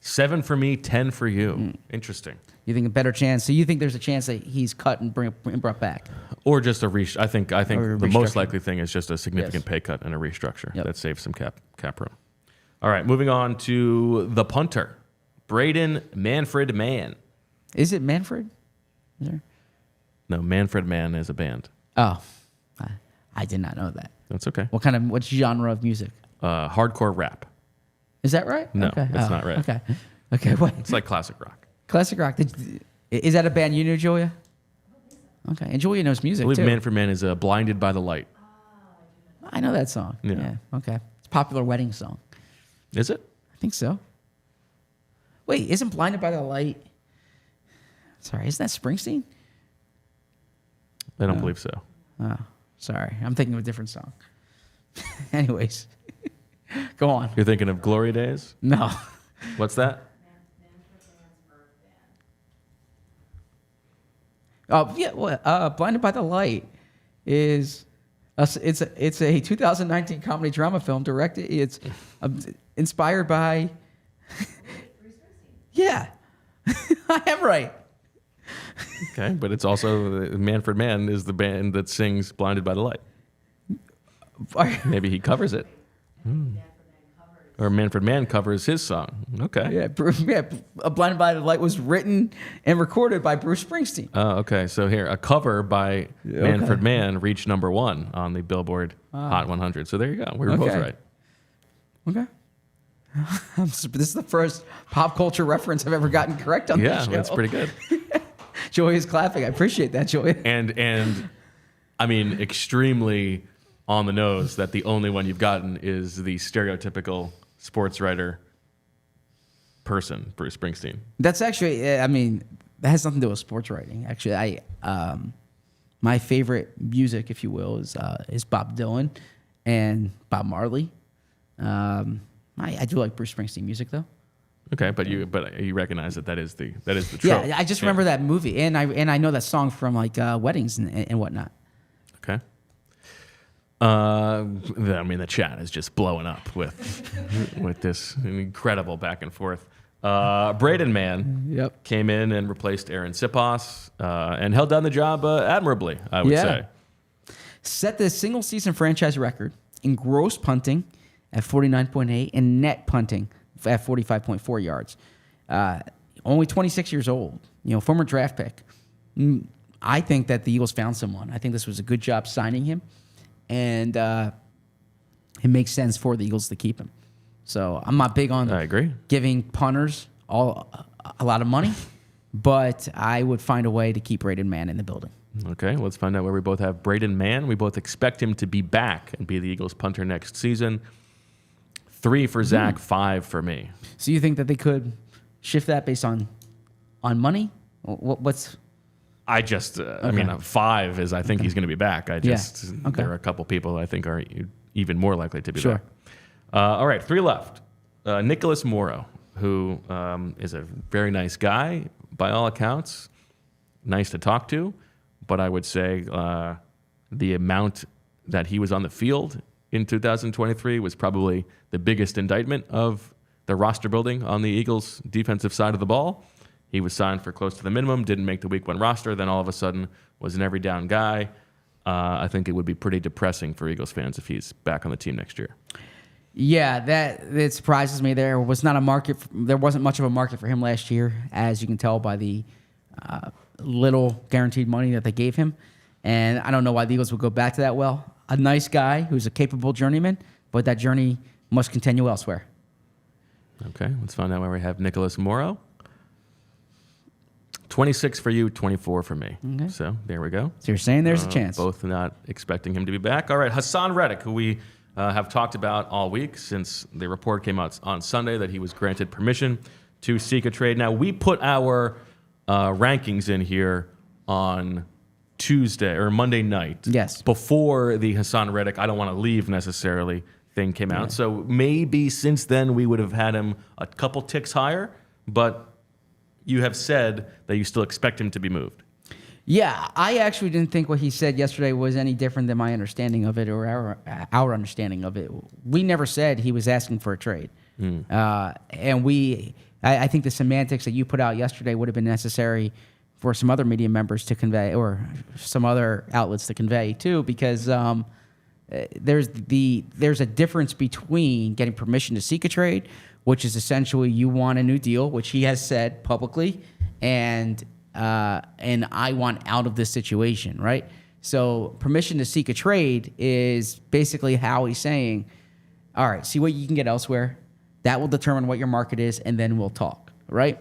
7 for me, 10 for you. Interesting. You think a better chance? So you think there's a chance that he's cut and brought back, or just a I think the most likely thing is just a significant pay cut and a restructure that saves some cap room. All right, moving on to the punter, Braden Manfred Mann. Is it Manfred? Is there? No, Manfred Mann is a band. Oh, I did not know that. That's okay. What genre of music? Hardcore rap. Is that right? No, it's not right. Okay. Okay. What? It's like classic rock. Classic rock. Is that a band you knew, Julia? Okay. And Julia knows music I believe too. Man for Man is Blinded by the Light. I know that song. Yeah. Okay. It's a popular wedding song. Is it? I think so. Wait, isn't Blinded by the Light? Sorry, isn't that Springsteen? I don't believe so. Oh, sorry. I'm thinking of a different song. Anyways, go on. You're thinking of Glory Days? No. What's that? Oh, yeah. Well, Blinded by the Light is it's a 2019 comedy drama film directed. It's inspired by. Yeah, I am right. Okay, but it's also Manfred Mann is the band that sings "Blinded by the Light." Maybe he covers it. Or Manfred Mann covers his song. Okay. Yeah, Blinded by the Light was written and recorded by Bruce Springsteen. Oh, okay. So here, a cover by Manfred Mann reached #1 on the Billboard Hot 100. So there you go. We were both right. Okay. This is the first pop culture reference I've ever gotten correct on this show. Yeah, that's pretty good. Joy is clapping. I appreciate that, Joy. And I mean, extremely on the nose that the only one you've gotten is the stereotypical sports writer person, Bruce Springsteen. That's actually, I mean, that has nothing to do with sports writing. Actually, my favorite music, if you will, is Bob Dylan and Bob Marley. I do like Bruce Springsteen music though. Okay, but you recognize that is the trope. Yeah, I just remember that movie, and I know that song from like weddings and whatnot. Okay. I mean, the chat is just blowing up with this incredible back and forth. Braden Mann came in and replaced Aaron Sipos and held down the job admirably, I would say. Set the single season franchise record in gross punting at 49.8 and net punting at 45.4 yards. Only 26 years old, former draft pick. I think that the Eagles found someone. I think this was a good job signing him. And it makes sense for the Eagles to keep him. So I'm not big on giving punters a lot of money, but I would find a way to keep Braden Mann in the building. Okay, let's find out where we both have Braden Mann. We both expect him to be back and be the Eagles punter next season. 3 for Zach, 5 for me. So you think that they could shift that based on money? What's... I mean, 5 is I think he's going to be back. There are a couple people I think are even more likely to be back. All right, 3 left. Nicholas Morrow, who is a very nice guy by all accounts, nice to talk to, but I would say the amount that he was on the field in 2023 was probably the biggest indictment of the roster building on the Eagles' defensive side of the ball. He was signed for close to the minimum, didn't make the Week 1 roster, then all of a sudden was an every down guy. I think it would be pretty depressing for Eagles fans if he's back on the team next year. Yeah, it surprises me. There wasn't much of a market for him last year, as you can tell by the little guaranteed money that they gave him. And I don't know why the Eagles would go back to that well. A nice guy who's a capable journeyman, but that journey must continue elsewhere. Okay, let's find out where we have Nicholas Morrow. 26 for you, 24 for me. Okay. So there we go. So you're saying there's a chance. Both not expecting him to be back. All right, Haason Reddick, who we have talked about all week since the report came out on Sunday that he was granted permission to seek a trade. Now, we put our rankings in here on Tuesday or Monday night. Yes. Before the Haason Reddick, I don't want to leave necessarily thing came out. So maybe since then we would have had him a couple ticks higher, but you have said that you still expect him to be moved. Yeah, I actually didn't think what he said yesterday was any different than my understanding of it or our understanding of it. We never said he was asking for a trade. And I think the semantics that you put out yesterday would have been necessary for some other media members to convey or some other outlets to convey too, because there's a difference between getting permission to seek a trade, which is essentially you want a new deal, which he has said publicly, and I want out of this situation, right? So permission to seek a trade is basically how he's saying, all right, see what you can get elsewhere. That will determine what your market is, and then we'll talk, right?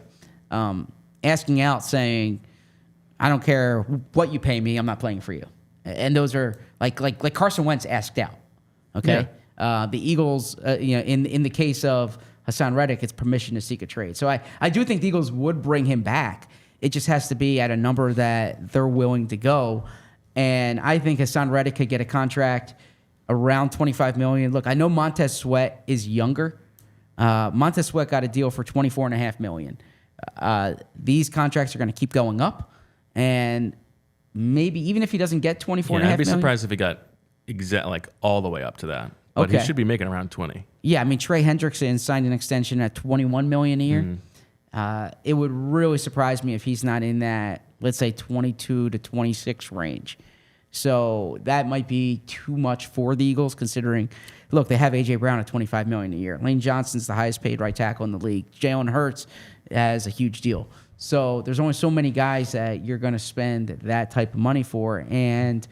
Asking out, saying, I don't care what you pay me, I'm not playing for you. And those are like Carson Wentz asked out, okay? Yeah. The Eagles, in the case of Haason Reddick, it's permission to seek a trade. So I do think the Eagles would bring him back. It just has to be at a number that they're willing to go. And I think Haason Reddick could get a contract around $25 million. Look, I know Montez Sweat is younger. Montez Sweat got a deal for $24.5 million. These contracts are going to keep going up, and maybe even if he doesn't get $24.5 million, I'd be surprised if he got all the way up to that. But he should be making around 20. Yeah, I mean Trey Hendrickson signed an extension at $21 million a year. It would really surprise me if he's not in that, let's say, 22 to 26 range. So that might be too much for the Eagles, considering, look, they have A.J. Brown at $25 million a year. Lane Johnson's the highest paid right tackle in the league. Jalen Hurts has a huge deal. So there's only so many guys that you're going to spend that type of money for. And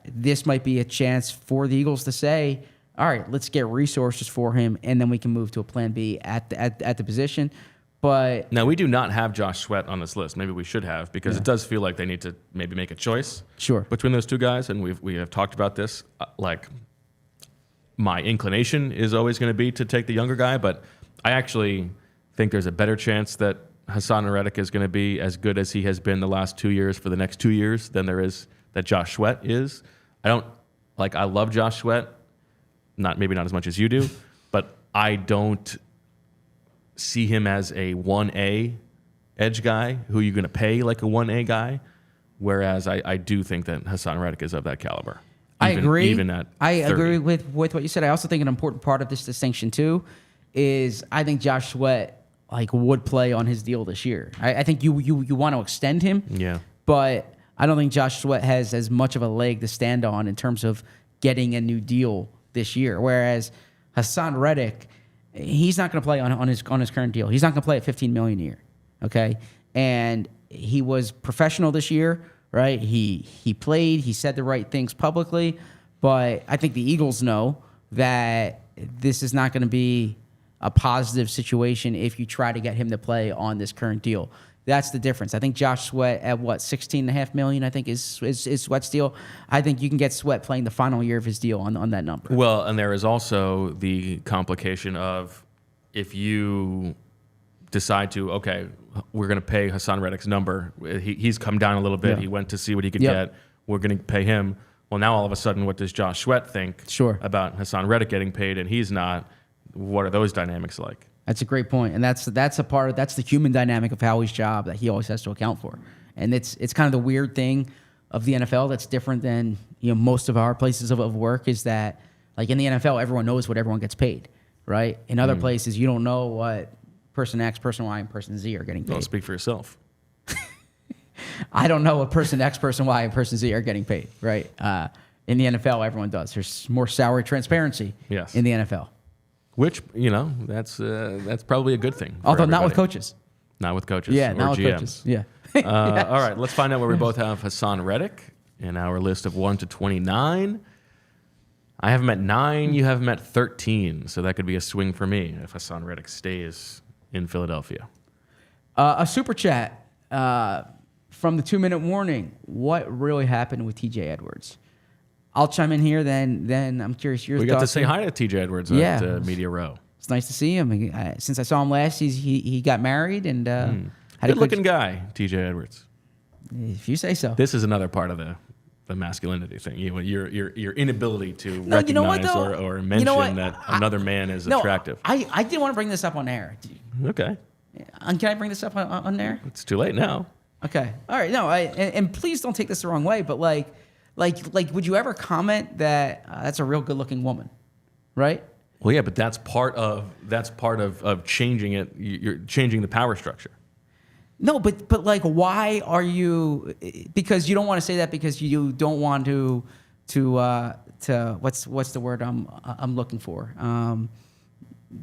this might be a chance for the Eagles to say, all right, let's get resources for him, and then we can move to a plan B at the position. But now, we do not have Josh Sweat on this list. Maybe we should have, because it does feel like they need to maybe make a choice between those two guys. And we have talked about this. My inclination is always going to be to take the younger guy, but I actually think there's a better chance that Haason Reddick is going to be as good as he has been the last 2 years for the next 2 years than there is that Josh Sweat is. I love Josh Sweat, maybe not as much as you do, but I don't see him as a 1A edge guy who you're going to pay like a 1A guy, whereas I do think that Haason Reddick is of that caliber. I agree. Even at 30. I agree with what you said. I also think an important part of this distinction too is I think Josh Sweat would play on his deal this year. I think you want to extend him. Yeah. But I don't think Josh Sweat has as much of a leg to stand on in terms of getting a new deal this year. Whereas Haason Reddick, he's not going to play on his current deal. He's not going to play at $15 million a year. Okay, and he was professional this year, right? He played. He said the right things publicly, but I think the Eagles know that this is not going to be a positive situation if you try to get him to play on this current deal. That's the difference. I think Josh Sweat at $16.5 million, I think is Sweat's deal. I think you can get Sweat playing the final year of his deal on that number. Well, and there is also the complication of if you decide to, okay, we're going to pay Haason Reddick's number. He's come down a little bit. Yeah. He went to see what he could get. We're going to pay him. Well, now all of a sudden, what does Josh Sweat think about Haason Reddick getting paid and he's not? What are those dynamics like? That's a great point, and that's the human dynamic of Howie's job that he always has to account for, and it's kind of the weird thing of the NFL that's different than most of our places of work is that in the NFL everyone knows what everyone gets paid, right? In other places you don't know what person X, person Y, and person Z are getting paid. Don't speak for yourself. I don't know what person X, person Y, and person Z are getting paid, right? In the NFL everyone does. There's more salary transparency in the NFL. Which, that's probably a good thing. Although not with coaches. Not with coaches. Yeah, or not with GMs. coaches. Yeah. All right, let's find out where we both have Haason Reddick in our list of 1 to 29. I have him at 9. You have him at 13. So that could be a swing for me if Haason Reddick stays in Philadelphia. A super chat from the 2-minute warning. What really happened with TJ Edwards? I'll chime in here, then I'm curious your thoughts. We got to say hi to TJ Edwards at Media Row. It's nice to see him. Since I saw him last, he got married and had good-looking guy, TJ Edwards. If you say so. This is another part of the masculinity thing. Your inability to recognize or mention that another man is attractive. I didn't want to bring this up on air. Okay. Can I bring this up on air? It's too late now. Okay. All right. No. And please don't take this the wrong way, but like, would you ever comment that that's a real good-looking woman, right? Well, yeah, but that's part of changing it. You're changing the power structure. No, but why are you? Because you don't want to say that because you don't want to what's the word I'm looking for?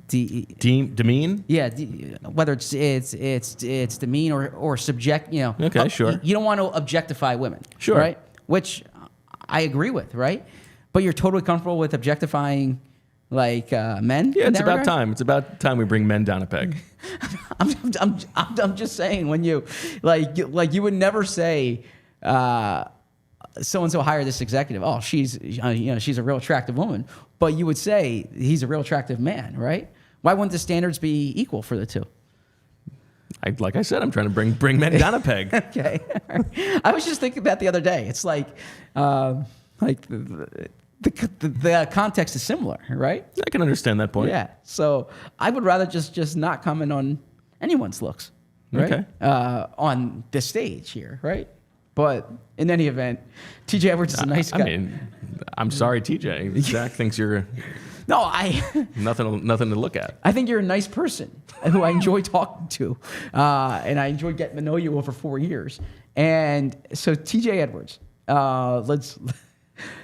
Demean? Yeah, whether it's demean or subject. Okay, sure. You don't want to objectify women. Sure. Right. which I agree with, right? But you're totally comfortable with objectifying like men. Yeah, in it's that about regard? time. It's about time we bring men down a peg. I'm just saying when you like you would never say so and so hired this executive. Oh, she's she's a real attractive woman, but you would say he's a real attractive man, right? Why wouldn't the standards be equal for the two? Like I said, I'm trying to bring men down a peg. Okay, I was just thinking that the other day. It's like the context is similar, right? I can understand that point. Yeah. So I would rather just not comment on anyone's looks, right? Okay. On the stage here, right? But in any event, TJ Edwards is a nice guy. I mean, I'm sorry, TJ. Zach thinks you're no, nothing to look at. I think you're a nice person who I enjoy talking to, and I enjoy getting to know you over 4 years. And so TJ Edwards,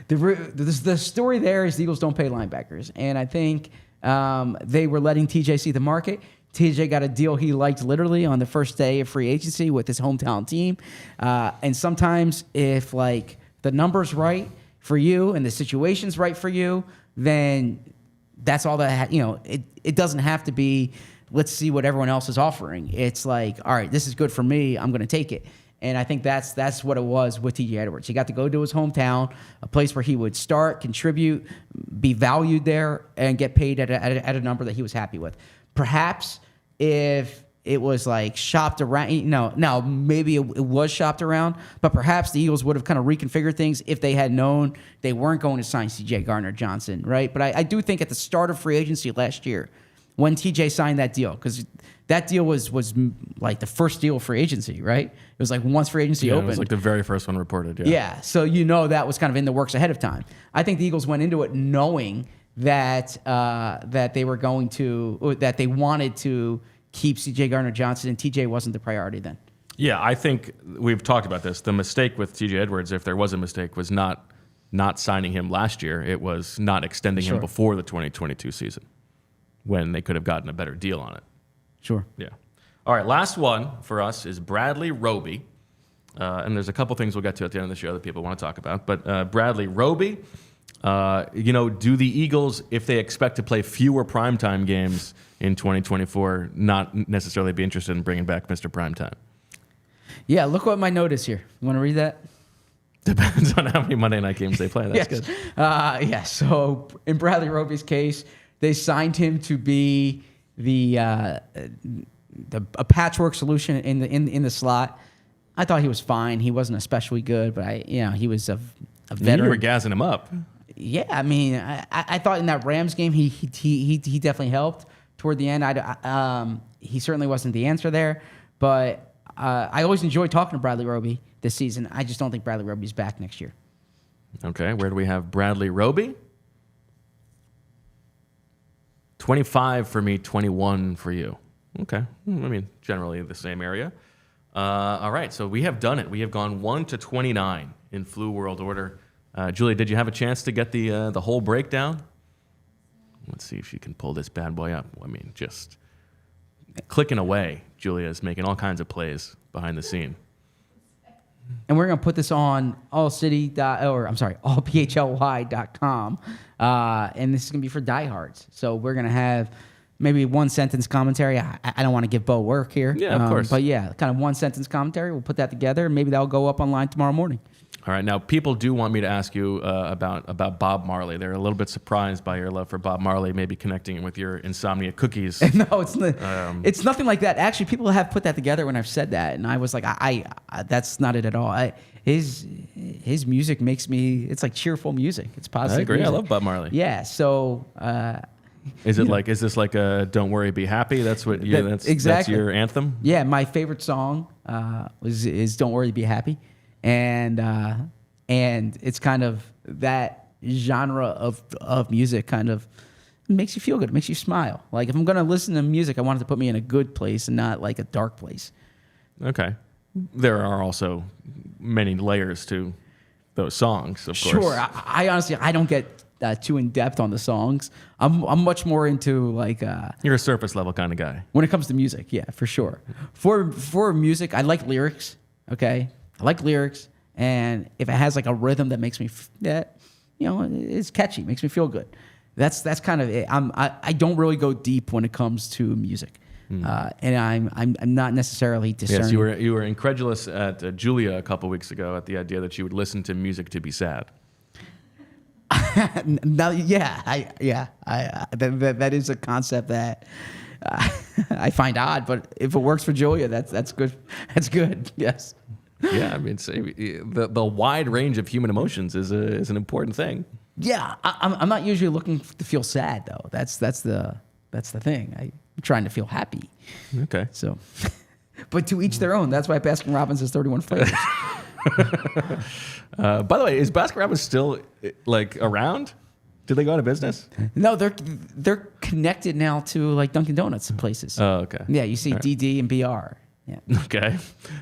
the story there is the Eagles don't pay linebackers, and I think they were letting TJ see the market. TJ got a deal he liked literally on the first day of free agency with his hometown team. And sometimes if like the number's right for you and the situation's right for you, then that's all that, it doesn't have to be, let's see what everyone else is offering. It's like, all right, this is good for me. I'm going to take it. And I think that's what it was with TJ Edwards. He got to go to his hometown, a place where he would start, contribute, be valued there, and get paid at a number that he was happy with. Perhaps if it was like shopped around, now maybe it was shopped around, but perhaps the Eagles would have kind of reconfigured things if they had known they weren't going to sign C.J. Gardner-Johnson, right? But I do think at the start of free agency last year, when TJ signed that deal, because that deal was like the first deal of free agency, right? It was like once free agency opened. It was like the very first one reported, yeah. Yeah, so that was kind of in the works ahead of time. I think the Eagles went into it knowing that they were going to, that they wanted to keep C.J. Gardner-Johnson, and TJ wasn't the priority then. Yeah, I think we've talked about this. The mistake with TJ Edwards, if there was a mistake, was not signing him last year. It was not extending him before the 2022 season, when they could have gotten a better deal on it. Sure. Yeah. All right, last one for us is Bradley Roby. And there's a couple things we'll get to at the end of the show that people want to talk about. But Bradley Roby, do the Eagles, if they expect to play fewer primetime games in 2024, not necessarily be interested in bringing back Mr. Primetime? Yeah, look what my note is here. You want to read that? Depends on how many Monday night games they play. That's good. So in Bradley Roby's case, they signed him to be a patchwork solution in the slot. I thought he was fine. He wasn't especially good, but he was a veteran. You were gassing him up. Yeah, I mean, I thought in that Rams game he definitely helped toward the end. He certainly wasn't the answer there, but I always enjoyed talking to Bradley Roby this season. I just don't think Bradley Roby's back next year. Okay, where do we have Bradley Roby? 25 for me, 21 for you. Okay, I mean, generally the same area. All right, so we have done it. We have gone 1 to 29 in Flu World Order. Julia, did you have a chance to get the whole breakdown? Let's see if she can pull this bad boy up. I mean, just clicking away. Julia is making all kinds of plays behind the scene. And we're going to put this on allphly.com. And this is going to be for diehards. So we're going to have maybe one sentence commentary. I don't want to give Bo work here. Yeah, of course. But yeah, kind of one sentence commentary. We'll put that together. Maybe that'll go up online tomorrow morning. All right. Now, people do want me to ask you about Bob Marley. They're a little bit surprised by your love for Bob Marley, maybe connecting it with your insomnia cookies. No, it's nothing like that. Actually, people have put that together when I've said that, and I was like, I that's not it at all. His music makes me. It's like cheerful music. It's positive. I agree. Music. I love Bob Marley. Yeah. So. Is this like a "Don't Worry, Be Happy"? That's what you. That's exactly. That's your anthem. Yeah, my favorite song is "Don't Worry, Be Happy," and it's kind of that genre of music. Kind of makes you feel good. It makes you smile. Like if I'm gonna listen to music, I want it to put me in a good place and not like a dark place. Okay, there are also many layers to those songs. Of course. Sure. I honestly don't get too in depth on the songs. I'm much more into like you're a surface level kind of guy when it comes to music. Yeah, for sure. For music, I like lyrics. Okay, I like lyrics, And if it has like a rhythm that makes me it's catchy, makes me feel good. That's kind of it. I don't really go deep when it comes to music. And I'm not necessarily discerning. Yes, you were incredulous at Julia a couple weeks ago at the idea that you would listen to music to be sad. That is a concept that I find odd, but if it works for Julia, that's good. That's good. Yes. Yeah, I mean, the wide range of human emotions is an important thing. Yeah, I'm not usually looking to feel sad though. That's the thing. I'm trying to feel happy. Okay. So, but to each their own. That's why Baskin Robbins has 31 flavors. By the way, is Baskin Robbins still like around? Did they go out of business? No, they're connected now to like Dunkin' Donuts and places. Oh, okay. Yeah, you see DD and BR. Yeah. Okay.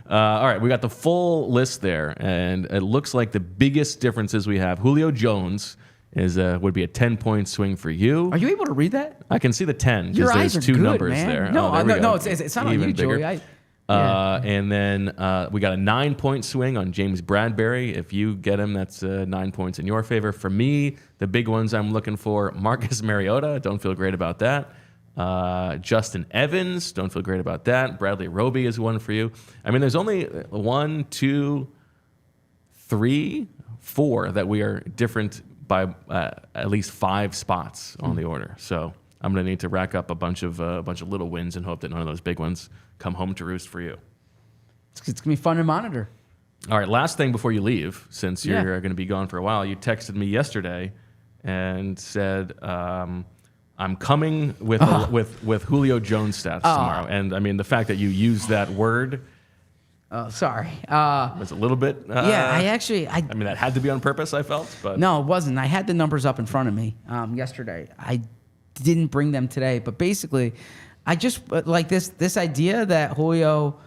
All right, we got the full list there, and it looks like the biggest differences we have. Julio Jones would be a 10-point swing for you. Are you able to read that? I can see the 10 Your because eyes there's are two good, numbers man. there. No, there we go. it's not on Even you, bigger. Joey. And then we got a 9-point swing on James Bradberry. If you get him, that's 9 points in your favor. For me, the big ones I'm looking for: Marcus Mariota. Don't feel great about that. Justin Evans. Don't feel great about that. Bradley Roby is one for you. I mean, there's only 1, 2, 3, 4 that we are different by at least 5 spots on the order. So I'm going to need to rack up a bunch of little wins and hope that none of those big ones come home to roost for you. It's going to be fun to monitor. All right, last thing before you leave, since you're going to be gone for a while, you texted me yesterday and said, I'm coming with Julio Jones stats tomorrow. And I mean, the fact that you used that word Oh, sorry. was a little bit. I mean, that had to be on purpose, I felt. But No, it wasn't. I had the numbers up in front of me yesterday. I didn't bring them today, but basically, I just like this idea that Julio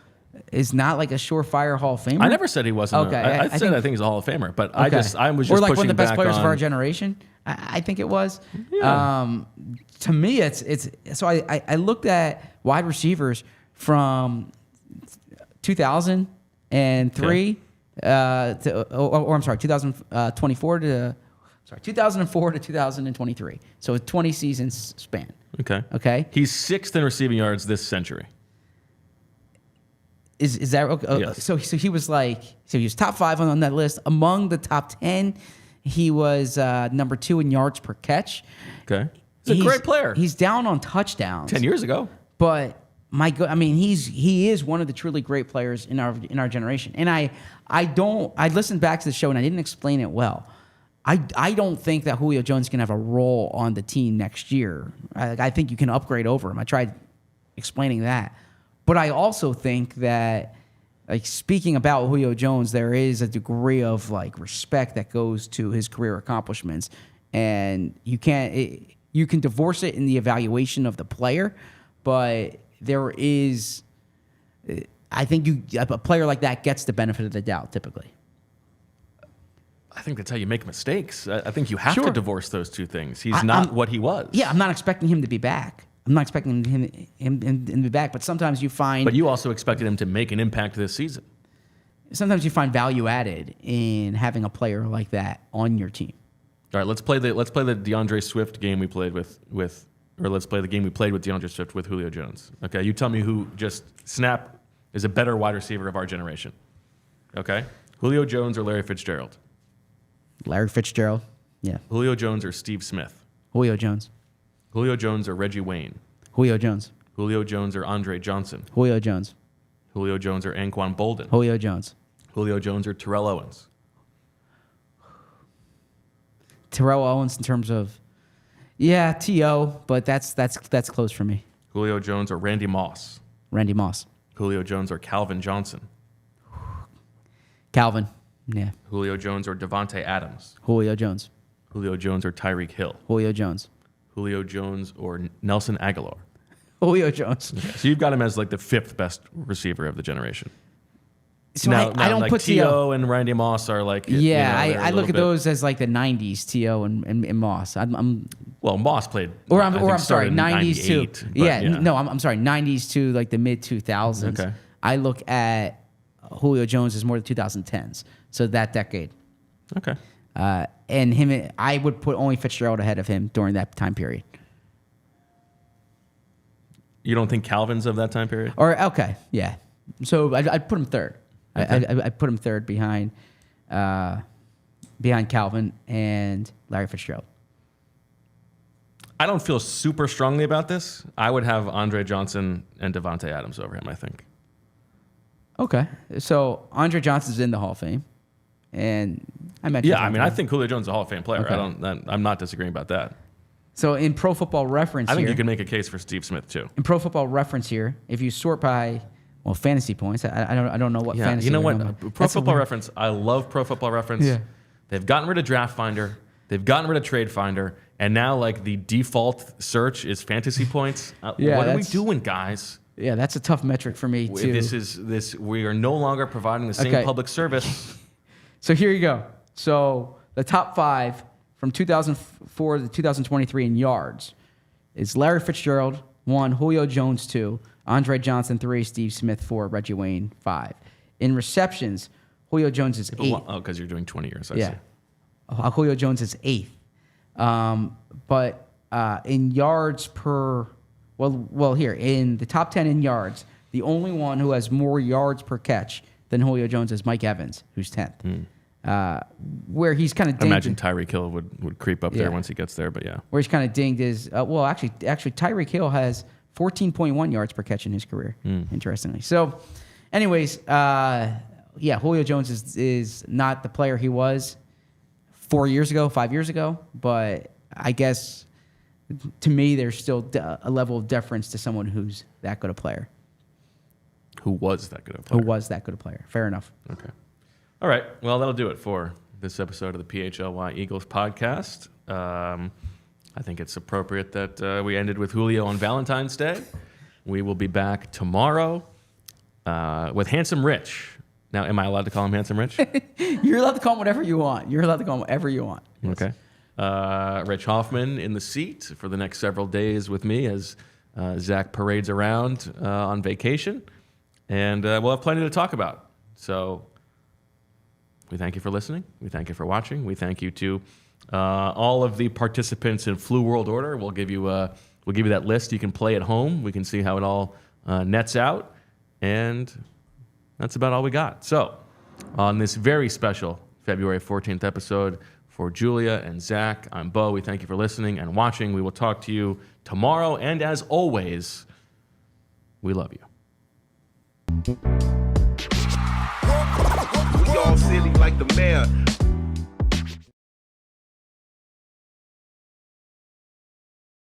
is not like a surefire Hall of Famer. I never said he wasn't. Okay, I think he's a Hall of Famer, but I was just or like one of the pushing best back players of on- our generation. I think it was. Yeah. To me, it's so I looked at wide receivers from 2003 I'm sorry, 2004 to 2023. So a 20 seasons span. Okay. He's 6th in receiving yards this century. Is that okay? Yes. So he was he was top 5 on that list. Among the top 10, he was number 2 in yards per catch. Okay. He's a great player. He's down on touchdowns. 10 years ago. But he is one of the truly great players in our generation. And I listened back to the show and I didn't explain it well. I don't think that Julio Jones can have a role on the team next year. I think you can upgrade over him. I tried explaining that. But I also think that, speaking about Julio Jones, there is a degree of respect that goes to his career accomplishments, and you can divorce it in the evaluation of the player, but there is, I think a player like that gets the benefit of the doubt typically. I think that's how you make mistakes. I think you have Sure. to divorce those two things. He's not what he was. Yeah, I'm not expecting him to be back. I'm not expecting him to be back, but sometimes you find. But you also expected him to make an impact this season. Sometimes you find value added in having a player like that on your team. All right, let's play the DeAndre Swift game we played or let's play the game we played with DeAndre Swift with Julio Jones. Okay, you tell me who just snap is a better wide receiver of our generation. Okay, Julio Jones or Larry Fitzgerald? Larry Fitzgerald, yeah. Julio Jones or Steve Smith? Julio Jones. Julio Jones or Reggie Wayne? Julio Jones. Julio Jones or Andre Johnson? Julio Jones. Julio Jones or Anquan Bolden? Julio Jones. Julio Jones or Terrell Owens? Terrell Owens in terms of, yeah, T.O., but that's close for me. Julio Jones or Randy Moss? Randy Moss. Julio Jones or Calvin Johnson? Calvin, yeah. Julio Jones or Devontae Adams? Julio Jones. Julio Jones or Tyreek Hill? Julio Jones. Julio Jones or Nelson Aguilar? Julio Jones. Okay, so you've got him as the 5th best receiver of the generation. So I don't put T.O. and Randy Moss are Yeah, they're I a look little at those as the 90s, T.O. and Moss. Well, Moss played. I'm sorry, started in 90s too. 98, but I'm sorry, 90s to the mid 2000s. Okay. I look at Julio Jones is more the 2010s. So that decade. Okay. And I would put only Fitzgerald ahead of him during that time period. You don't think Calvin's of that time period? Or okay, yeah. So I'd put him third. Okay. I'd put him third behind Calvin and Larry Fitzgerald. I don't feel super strongly about this. I would have Andre Johnson and Avonte Adams over him, I think. Okay. So Andre Johnson's in the Hall of Fame. And I mentioned Yeah, I mean, I think Julio Jones is a Hall of Fame player. Okay. I'm not disagreeing about that. So in Pro Football Reference I think here, you can make a case for Steve Smith too. in Pro Football Reference here, if you sort by fantasy points, I don't know what fantasy. You know we're what? doing. Pro That's Football weird- Reference. I love Pro Football Reference. Yeah. They've gotten rid of Draft Finder. They've gotten rid of Trade Finder, and now like the default search is fantasy points. Yeah, what are we that's- doing, guys? Yeah, that's a tough metric for me too. We are no longer providing the same Okay. public service. So here you go. So the top 5 from 2004 to 2023 in yards is Larry Fitzgerald 1, Julio Jones 2, Andre Johnson 3, Steve Smith 4, Reggie Wayne 5. In receptions, Julio Jones is 8. Oh, because you're doing 20 years. I Yeah. see. Julio Jones is 8th. But in yards per, well, here, in the top 10 in yards, the only one who has more yards per catch than Julio Jones is Mike Evans, who's 10th. Where he's kind of I dinged. imagine Tyreek Hill would creep up there Yeah. once he gets there, but yeah. Where he's kind of dinged is, actually Tyreek Hill has 14.1 yards per catch in his career, interestingly. So, anyways, Julio Jones is not the player he was 5 years ago, but I guess to me, there's still a level of deference to someone who's that good a player. Who was that good of a player? Who was that good a player. Fair enough. Okay. All right. Well, that'll do it for this episode of the PHLY Eagles podcast. I think it's appropriate that we ended with Julio on Valentine's Day. We will be back tomorrow with Handsome Rich. Now, am I allowed to call him Handsome Rich? You're allowed to call him whatever you want. Okay. Rich Hoffman in the seat for the next several days with me as Zach parades around on vacation. And we'll have plenty to talk about. So we thank you for listening. We thank you for watching. We thank you to all of the participants in Flu World Order. We'll give you that list. You can play at home. We can see how it all nets out. And that's about all we got. So on this very special February 14th episode for Julia and Zach, I'm Bo. We thank you for listening and watching. We will talk to you tomorrow. And as always, we love you. We all silly like the mayor.